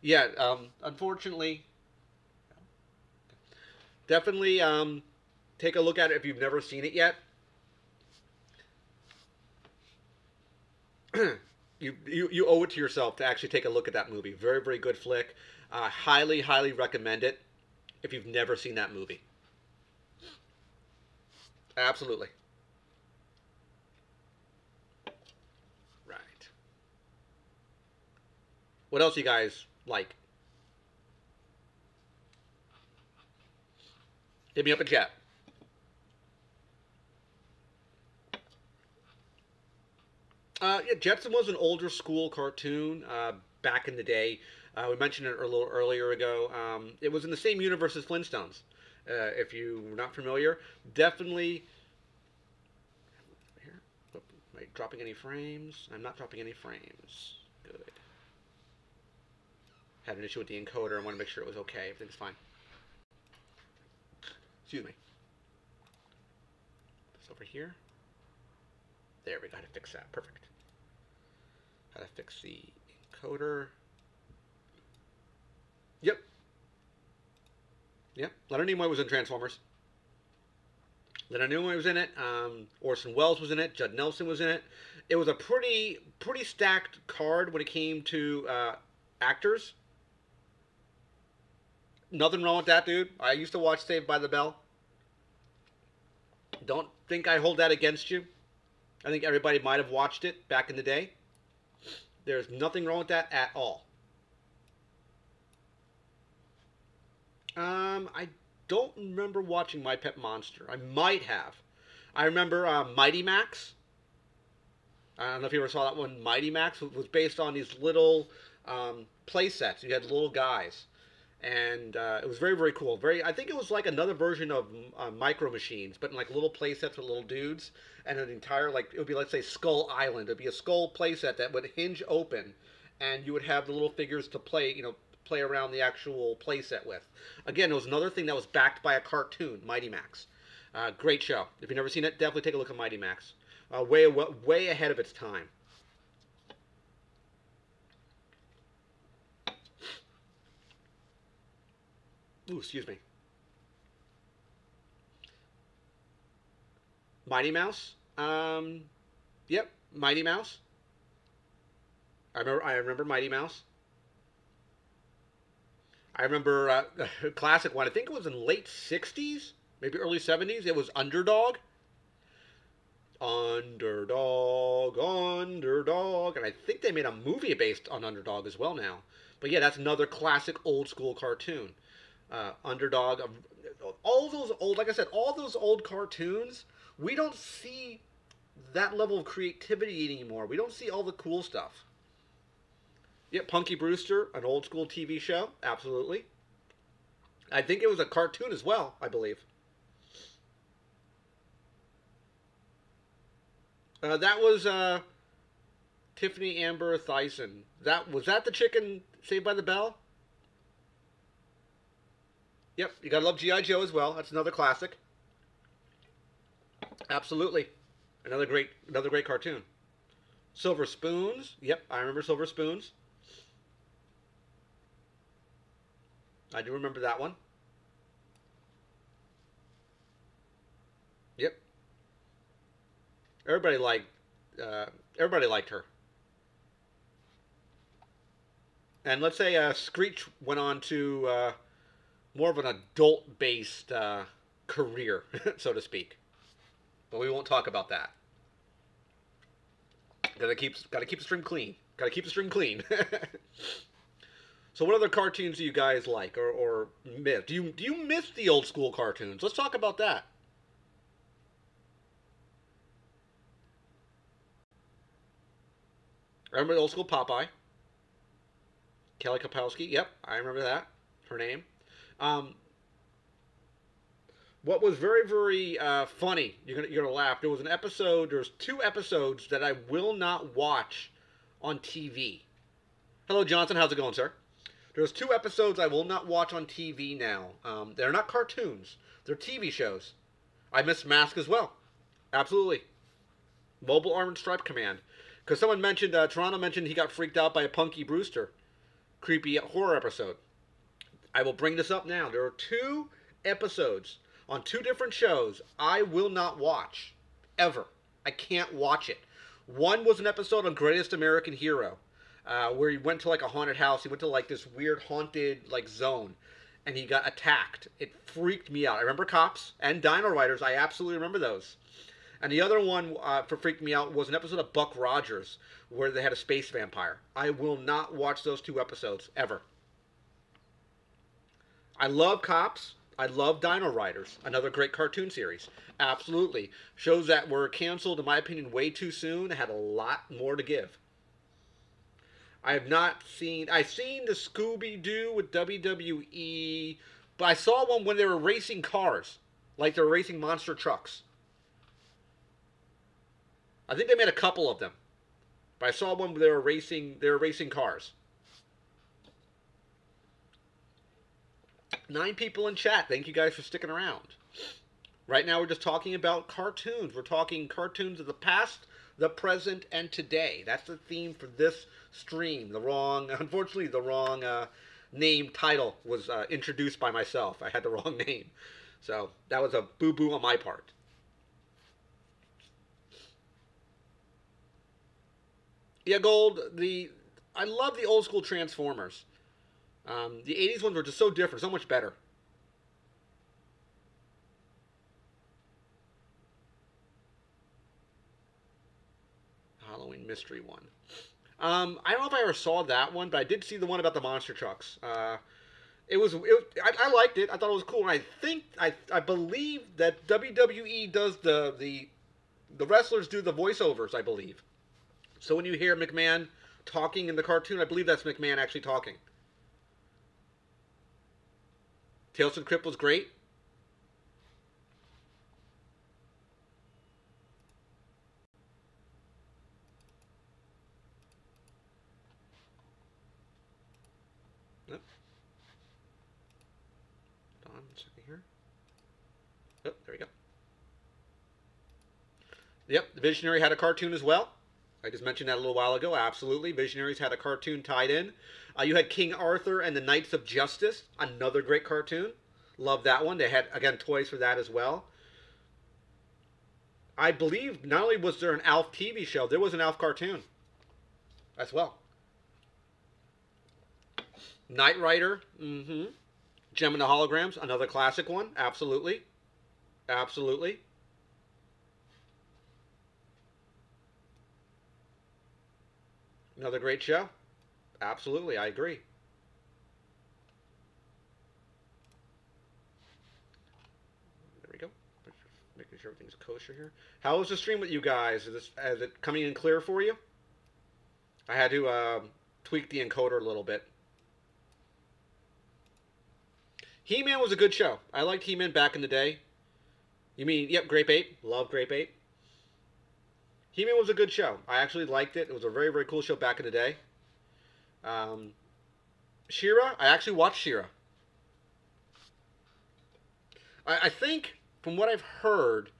Yeah, unfortunately, definitely take a look at it if you've never seen it yet. You owe it to yourself to actually take a look at that movie. Very, very good flick. Highly, highly recommend it if you've never seen that movie. Absolutely. Right. What else you guys like? Hit me up in chat. Yeah, Jetson was an older school cartoon back in the day. We mentioned it a little earlier ago. It was in the same universe as Flintstones. If you're not familiar, definitely. Here, oh, am I dropping any frames? I'm not dropping any frames. Good. Had an issue with the encoder. I want to make sure it was okay. Everything's fine. Excuse me. It's over here. There, we got to fix that. Perfect. How to fix the encoder. Yep. Yep. Leonard Nimoy was in Transformers. Leonard Nimoy was in it. Orson Welles was in it. Judd Nelson was in it. It was a pretty stacked card when it came to actors. Nothing wrong with that, dude. I used to watch Saved by the Bell. Don't think I hold that against you. I think everybody might have watched it back in the day. There's nothing wrong with that at all. I don't remember watching My Pet Monster. I might have. I remember Mighty Max. I don't know if you ever saw that one. Mighty Max was based on these little play sets. You had little guys, and it was very, very cool. I think it was like another version of Micro Machines, but in like little play sets with little dudes, and an entire it would be, let's say, Skull Island. It'd be a skull play set that would hinge open, and you would have the little figures to play around the actual play set with. Again, it was another thing that was backed by a cartoon, Mighty Max. Great show. If you've never seen it, definitely take a look at Mighty Max. Way ahead of its time. Ooh, excuse me. Mighty Mouse. Yep, Mighty Mouse. I remember Mighty Mouse. I remember a classic one. I think it was in late '60s, maybe early '70s. It was Underdog. Underdog, Underdog, and I think they made a movie based on Underdog as well now. But yeah, that's another classic old school cartoon. Underdog, all those old, like I said, all those old cartoons. We don't see that level of creativity anymore. We don't see all the cool stuff. Yeah, Punky Brewster, an old school TV show, absolutely. I think it was a cartoon as well, I believe. That was Tiffany Amber Thyssen. That the chicken Saved by the Bell? Yep, you gotta love G.I. Joe as well. That's another classic. Absolutely. Another great cartoon. Silver Spoons. Yep, I remember Silver Spoons. I do remember that one. Yep. Everybody liked uh, everybody liked her. And let's say Screech went on to more of an adult-based career, so to speak. But we won't talk about that. Gotta keep the stream clean. Gotta keep the stream clean. So, what other cartoons do you guys like or miss? Do you miss the old school cartoons? Let's talk about that. I remember the old school Popeye. Kelly Kapowski. Yep, I remember that. Her name. Um, what was very very funny? You're gonna laugh. There was an episode. There's two episodes that I will not watch on TV. Hello, Johnson. How's it going, sir? There's two episodes I will not watch on TV now. They're not cartoons. They're TV shows. I miss Mask as well. Absolutely. Mobile Armored Stripe Command. Because someone mentioned, Toronto mentioned he got freaked out by a Punky Brewster creepy horror episode. I will bring this up now. There are two episodes on two different shows I will not watch. Ever. I can't watch it. One was an episode on Greatest American Hero, where he went to like a haunted house. He went to like this weird haunted like zone, and he got attacked. It freaked me out. I remember Cops and Dino Riders. I absolutely remember those. And the other one for freaked me out was an episode of Buck Rogers where they had a space vampire. I will not watch those two episodes ever. I love Cops. I love Dino Riders, another great cartoon series. Absolutely. Shows that were canceled, in my opinion, way too soon. Had a lot more to give. I have not seen... I've seen the Scooby-Doo with WWE, but I saw one when they were racing cars. Like they were racing monster trucks. I think they made a couple of them. But I saw one where they were racing cars. 9 people in chat. Thank you guys for sticking around. Right now we're just talking about cartoons. We're talking cartoons of the past, the present, and today. That's the theme for this stream. Unfortunately, the wrong name title was introduced by myself. I had the wrong name. So that was a boo-boo on my part. Yeah, Gold, I love the old school Transformers. The 80s ones were just so different, so much better. Halloween Mystery one. I don't know if I ever saw that one, but I did see the one about the monster trucks. I liked it. I thought it was cool. And I believe that WWE does the wrestlers do the voiceovers, I believe. So when you hear McMahon talking in the cartoon, I believe that's McMahon actually talking. Tales from the Crypt was great. Yep. Hold on a second here. Oh, there we go. Yep, the Visionary had a cartoon as well. I just mentioned that a little while ago. Absolutely. Visionaries had a cartoon tied in. You had King Arthur and the Knights of Justice, another great cartoon. Love that one. They had, again, toys for that as well. I believe not only was there an Alf TV show, there was an Alf cartoon as well. Knight Rider. Mm-hmm. Gem and the Holograms, another classic one. Absolutely. Absolutely. Another great show. Absolutely, I agree. There we go. Making sure everything's kosher here. How was the stream with you guys? Is it coming in clear for you? I had to tweak the encoder a little bit. He-Man was a good show. I liked He-Man back in the day. You mean, yep, Grape Ape. Love Grape Ape. He-Man was a good show. I actually liked it. It was a very, very cool show back in the day. Um, She-Ra, I actually watched She-Ra. I think, from what I've heard,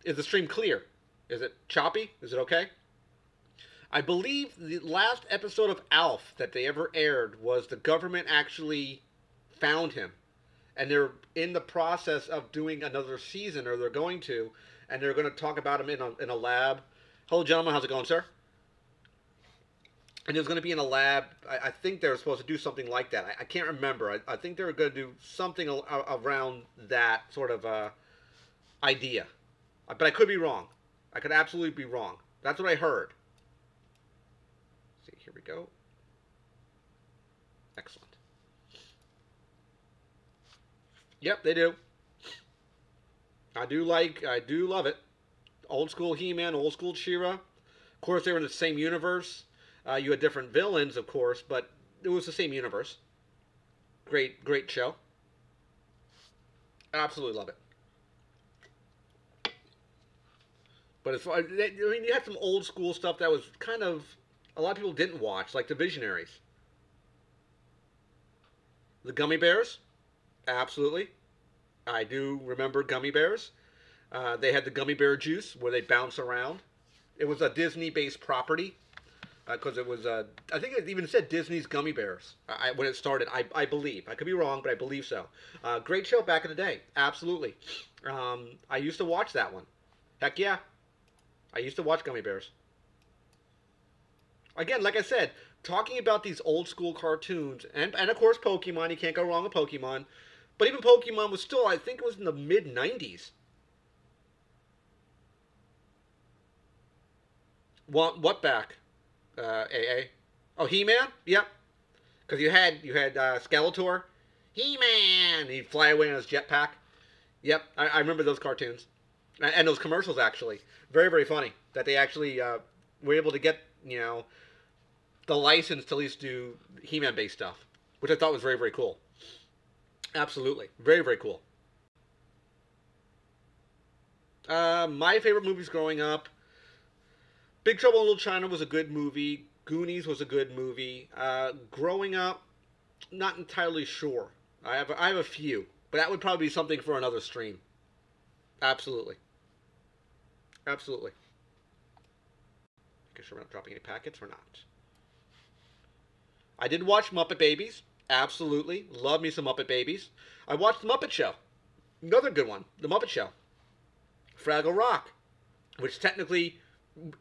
is the stream clear? Is it choppy? Is it okay? I believe the last episode of Alf that they ever aired was the government actually found him. And they're in the process of doing another season, or they're going to, and they're going to talk about him in a lab. Hello, gentlemen. How's it going, sir? And it was going to be in a lab. I think they were supposed to do something like that. I can't remember. I think they were going to do something around that sort of idea. But I could be wrong. I could absolutely be wrong. That's what I heard. Let's see, here we go. Excellent. Yep, they do. I do love it. Old school He-Man, old school She-Ra. Of course, they were in the same universe. You had different villains, of course, but it was the same universe. Great show. Absolutely love it. But as far, I mean, you had some old school stuff that was kind of a lot of people didn't watch, like the Visionaries. The Gummy Bears, absolutely. I do remember Gummy Bears. They had the Gummy Bear juice where they bounce around. It was a Disney-based property because it was. I think it even said Disney's Gummy Bears when it started. I believe. I could be wrong, but I believe so. Great show back in the day. Absolutely. I used to watch that one. Heck yeah. I used to watch Gummy Bears. Again, like I said, talking about these old school cartoons, and of course Pokemon, you can't go wrong with Pokemon. But even Pokemon was still, I think it was in the mid-90s. What back? AA? Oh, He-Man? Yep. Because you had Skeletor. He-Man! He'd fly away on his jetpack. Yep, I remember those cartoons. And those commercials, actually. Very, very funny. That they actually were able to get, the license to at least do He-Man based stuff. Which I thought was very, very cool. Absolutely. Very, very cool. My favorite movies growing up. Big Trouble in Little China was a good movie. Goonies was a good movie. Growing up, not entirely sure. I have a few. But that would probably be something for another stream. Absolutely. Absolutely. Making sure we're not dropping any packets or not. I did watch Muppet Babies. Absolutely. Love me some Muppet Babies. I watched The Muppet Show. Another good one. The Muppet Show. Fraggle Rock. Which technically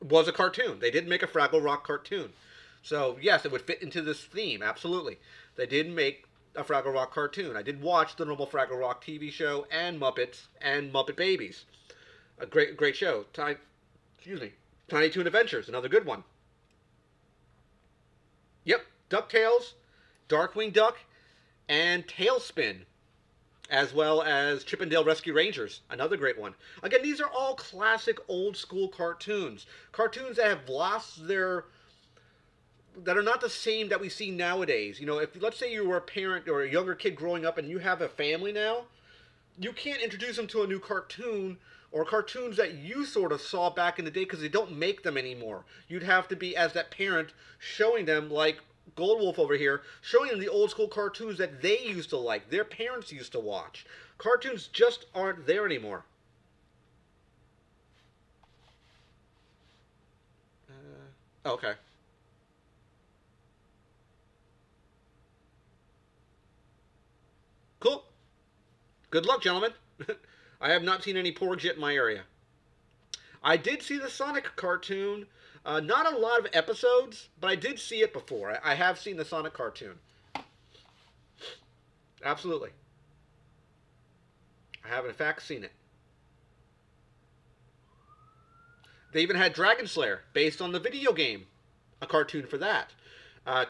was a cartoon. They did make a Fraggle Rock cartoon. So, yes, it would fit into this theme. Absolutely. They did make a Fraggle Rock cartoon. I did watch the normal Fraggle Rock TV show and Muppets and Muppet Babies. A great show. Tiny Toon Adventures. Another good one. Yep. DuckTales, Darkwing Duck, and Tailspin, as well as Chip and Dale Rescue Rangers, another great one. Again, these are all classic old school cartoons. Cartoons that have lost their... that are not the same that we see nowadays. If let's say you were a parent or a younger kid growing up and you have a family now, you can't introduce them to a new cartoon or cartoons that you sort of saw back in the day because they don't make them anymore. You'd have to be, as that parent, showing them, like Goldwolf over here, showing them the old school cartoons that they used to like, their parents used to watch. Cartoons just aren't there anymore. Okay. Cool. Good luck, gentlemen. I have not seen any porgs yet in my area. I did see the Sonic cartoon. Not a lot of episodes, but I did see it before. I have seen the Sonic cartoon. Absolutely. I have, in fact, seen it. They even had Dragon Slayer, based on the video game. A cartoon for that.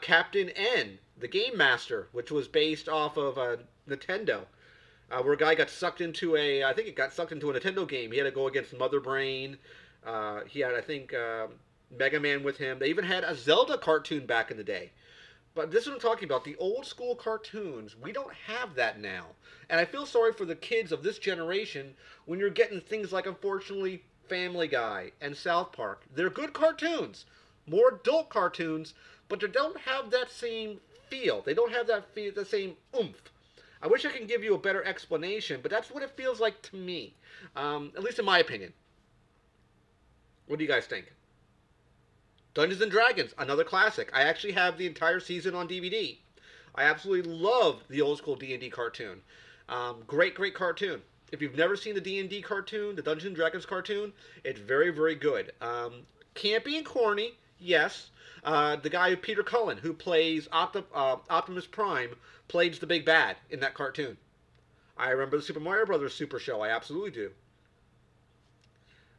Captain N, the Game Master, which was based off of Nintendo. Where a guy got sucked into I think it got sucked into a Nintendo game. He had to go against Mother Brain. He had, I think, Mega Man with him. They even had a Zelda cartoon back in the day. But this is what I'm talking about. The old school cartoons, we don't have that now. And I feel sorry for the kids of this generation when you're getting things like, unfortunately, Family Guy and South Park. They're good cartoons, more adult cartoons, but they don't have that same feel. They don't have the same oomph. I wish I could give you a better explanation, but that's what it feels like to me. At least in my opinion. What do you guys think? Dungeons and Dragons, another classic. I actually have the entire season on DVD. I absolutely love the old school D&D cartoon. Great, great cartoon. If you've never seen the D&D cartoon, the Dungeons and Dragons cartoon, it's very, very good. Campy and corny, yes. The guy Peter Cullen, who plays Optimus Prime, plays the big bad in that cartoon. I remember the Super Mario Brothers Super Show. I absolutely do.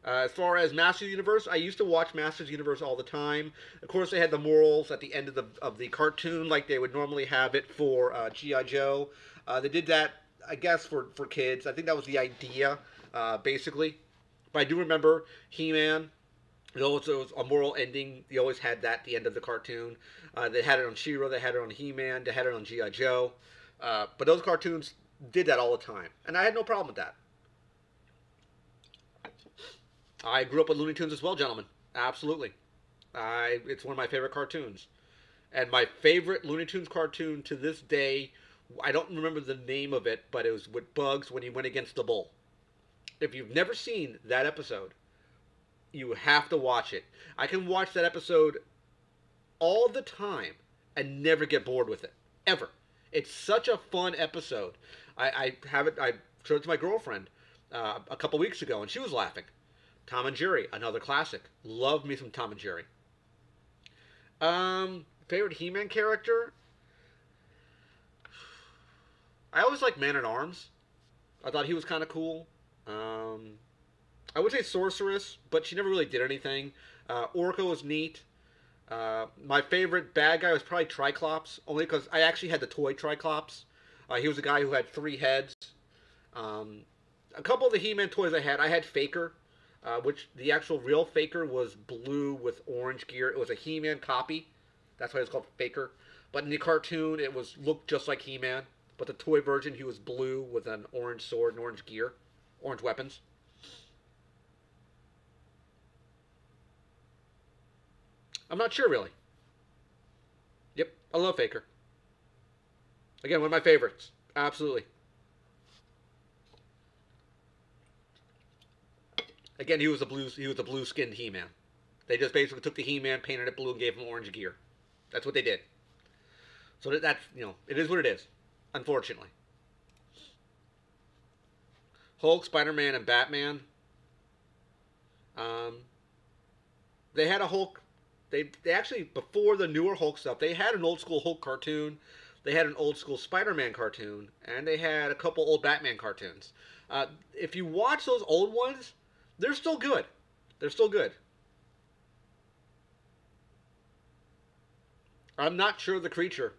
As far as Masters Universe, I used to watch Masters Universe all the time. Of course, they had the morals at the end of the cartoon, like they would normally have it for GI Joe. They did that, I guess, for kids. I think that was the idea, basically. But I do remember He-Man. It always was a moral ending. You always had that at the end of the cartoon. They had it on She-Ra. They had it on He-Man. They had it on GI Joe. But those cartoons did that all the time, and I had no problem with that. I grew up with Looney Tunes as well, gentlemen. Absolutely. It's one of my favorite cartoons. And my favorite Looney Tunes cartoon to this day, I don't remember the name of it, but it was with Bugs when he went against the bull. If you've never seen that episode, you have to watch it. I can watch that episode all the time and never get bored with it. Ever. It's such a fun episode. I showed it to my girlfriend a couple weeks ago, and she was laughing. Tom and Jerry, another classic. Love me some Tom and Jerry. Favorite He-Man character? I always liked Man at Arms. I thought he was kind of cool. I would say Sorceress, but she never really did anything. Orko was neat. My favorite bad guy was probably Triclops, only because I actually had the toy Triclops. He was a guy who had 3 heads. A couple of the He-Man toys I had Faker. Which the actual real Faker was blue with orange gear. It was a He-Man copy. That's why it's called Faker. But in the cartoon, it looked just like He-Man. But the toy version, he was blue with an orange sword and orange gear. Orange weapons. I'm not sure, really. Yep, I love Faker. Again, one of my favorites. Absolutely. Again, he was a blue skinned He-Man. They just basically took the He-Man, painted it blue, and gave him orange gear. That's what they did. So that's it is what it is. Unfortunately, Hulk, Spider-Man, and Batman. Um, they had a Hulk. They actually, before the newer Hulk stuff, they had an old school Hulk cartoon. They had an old school Spider-Man cartoon, and they had a couple old Batman cartoons. If you watch those old ones, they're still good. They're still good. I'm not sure of the creature,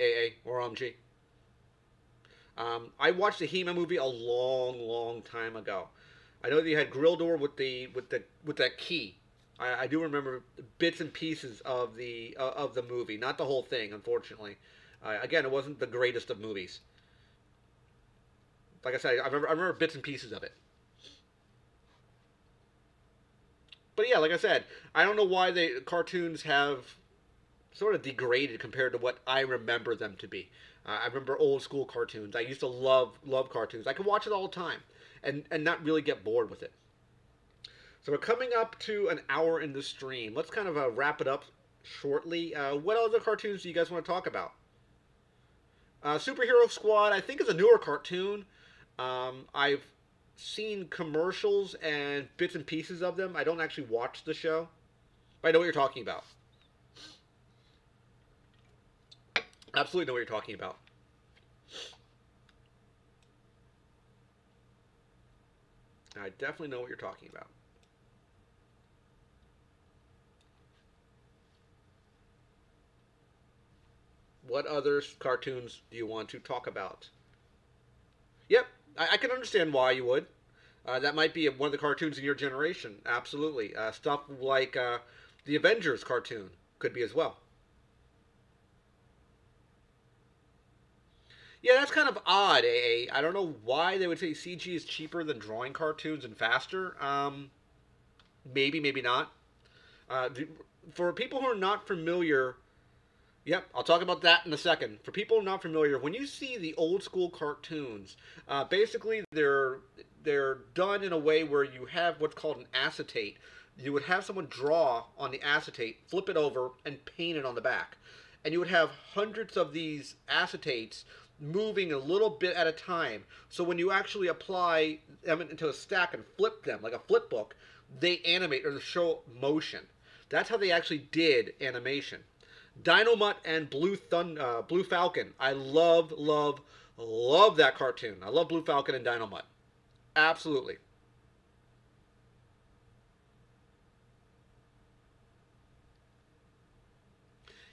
AA or OMG. I watched the He-Man movie a long, long time ago. I know that you had Grildor with that key. I do remember bits and pieces of the movie, not the whole thing, unfortunately. Again, it wasn't the greatest of movies. Like I said, I remember bits and pieces of it. But yeah, like I said, I don't know why the cartoons have sort of degraded compared to what I remember them to be. I remember old school cartoons. I used to love cartoons. I could watch it all the time and not really get bored with it. So we're coming up to an hour in the stream. Let's kind of wrap it up shortly. What other cartoons do you guys want to talk about? Superhero Squad, I think, is a newer cartoon. I've seen commercials and bits and pieces of them. I don't actually watch the show, but I know what you're talking about. Absolutely know what you're talking about. I definitely know what you're talking about. What other cartoons do you want to talk about? Yep, I can understand why you would. That might be one of the cartoons in your generation. Absolutely. Stuff like the Avengers cartoon could be as well. Yeah, that's kind of odd. I don't know why they would say CG is cheaper than drawing cartoons and faster. Maybe, maybe not. Uh, for people who are not familiar, yep, I'll talk about that in a second. For people not familiar, when you see the old school cartoons, basically they're done in a way where you have what's called an acetate. You would have someone draw on the acetate, flip it over, and paint it on the back. And you would have hundreds of these acetates moving a little bit at a time. So when you actually apply them into a stack and flip them like a flip book, they animate or show motion. That's how they actually did animation. Dynamite and Blue Falcon. I love that cartoon. I love Blue Falcon and Dynamite. Absolutely.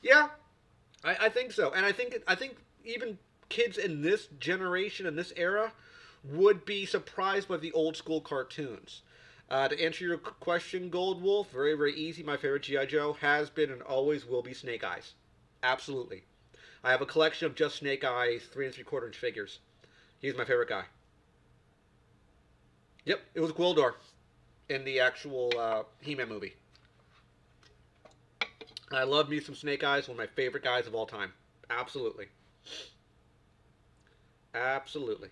Yeah, I think so, and I think even kids in this generation in this era would be surprised by the old school cartoons. To answer your question, Gold Wolf, very easy. My favorite GI Joe has been and always will be Snake Eyes. Absolutely. I have a collection of just Snake Eyes 3 3/4 inch figures. He's my favorite guy. Yep, it was Gwildor in the actual He-Man movie. I love me some Snake Eyes, one of my favorite guys of all time. Absolutely. Absolutely.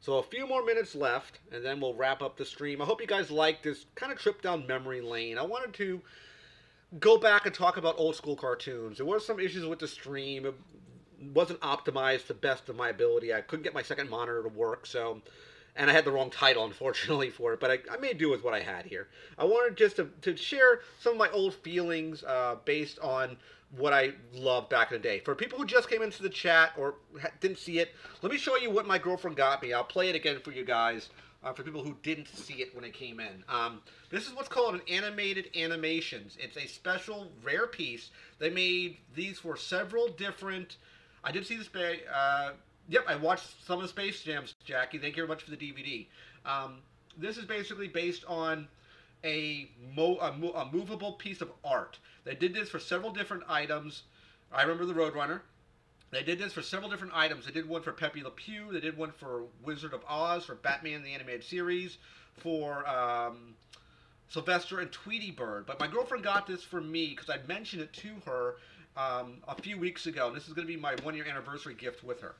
So a few more minutes left, and then we'll wrap up the stream. I hope you guys liked this kind of trip down memory lane. I wanted to go back and talk about old school cartoons. There were some issues with the stream. It wasn't optimized to the best of my ability. I couldn't get my second monitor to work, so and I had the wrong title, unfortunately, for it. But I made do with what I had here. I wanted just to share some of my old feelings based on what I loved back in the day. For people who just came into the chat or didn't see it, let me show you what my girlfriend got me. I'll play it again for you guys. For people who didn't see it when it came in. This is what's called an animated animations. It's a special, rare piece. They made these for several different... I did see this... Yep, I watched some of the Space Jams, Jackie. Thank you very much for the DVD. This is basically based on a movable piece of art. They did this for several different items. I remember the Roadrunner. They did this for several different items. They did one for Pepe Le Pew. They did one for Wizard of Oz, for Batman the Animated Series, for Sylvester and Tweety Bird. But my girlfriend got this for me because I mentioned it to her a few weeks ago. And this is going to be my 1-year anniversary gift with her.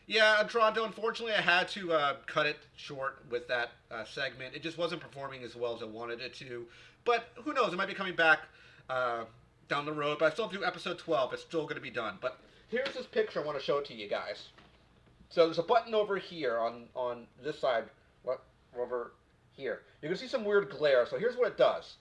Yeah, Toronto, unfortunately I had to cut it short with that segment. It just wasn't performing as well as I wanted it to. But who knows, it might be coming back down the road. But I still have to do episode 12. It's still going to be done. But here's this picture I want to show it to you guys. So there's a button over here on this side, over here. You can see some weird glare. So here's what it does.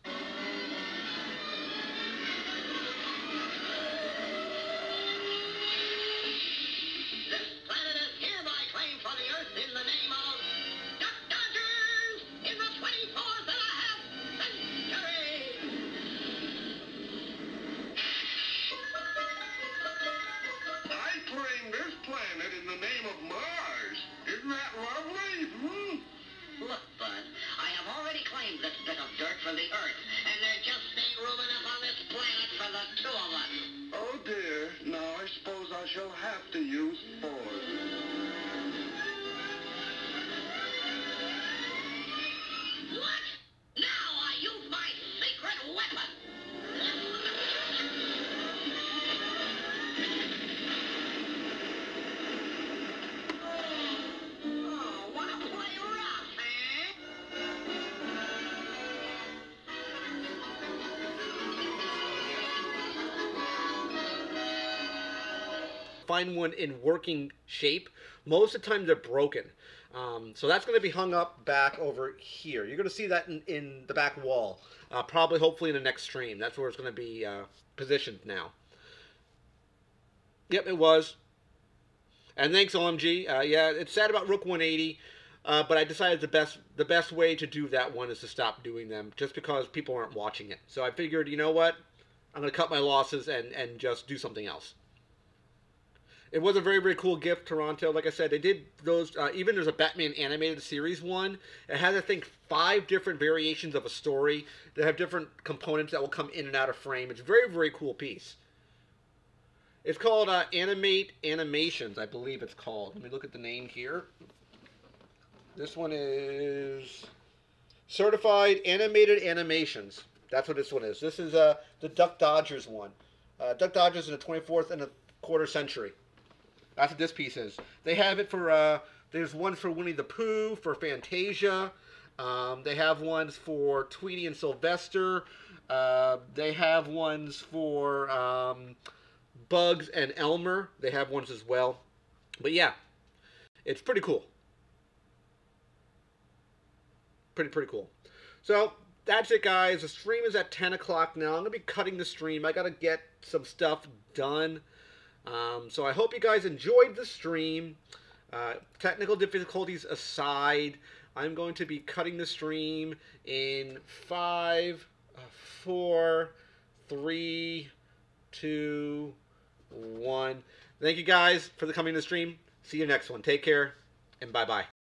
From the Earth, and there just ain't room enough on this planet for the two of us. Oh dear, now I suppose I shall have to use force. What? Now I use my secret weapon! Oh, wanna play rough, eh? Find one in working shape. Most of the time they're broken. So that's going to be hung up back over here. You're going to see that in the back wall. Probably, hopefully, in the next stream. That's where it's going to be positioned now. Yep, it was. And thanks, OMG. Yeah, it's sad about Rook 180. But I decided the best way to do that one is to stop doing them, just because people aren't watching it. So I figured, you know what? I'm going to cut my losses and just do something else. It was a very, very cool gift, Toronto. Like I said, they did those. Even there's a Batman animated series one. It has, I think, 5 different variations of a story that have different components that will come in and out of frame. It's a very, very cool piece. It's called Animate Animations, I believe it's called. Let me look at the name here. This one is Certified Animated Animations. That's what this one is. This is the Duck Dodgers one. Duck Dodgers in the 24th and a quarter century. That's what this piece is. They have it for, there's ones for Winnie the Pooh, for Fantasia. They have ones for Tweety and Sylvester. They have ones for Bugs and Elmer. They have ones as well. But yeah, it's pretty cool. Pretty cool. So that's it, guys. The stream is at 10 o'clock now. I'm going to be cutting the stream. I got to get some stuff done. So I hope you guys enjoyed the stream. Technical difficulties aside, I'm going to be cutting the stream in 5, 4, 3, 2, 1. Thank you guys for coming to the stream. See you next one. Take care, and bye-bye.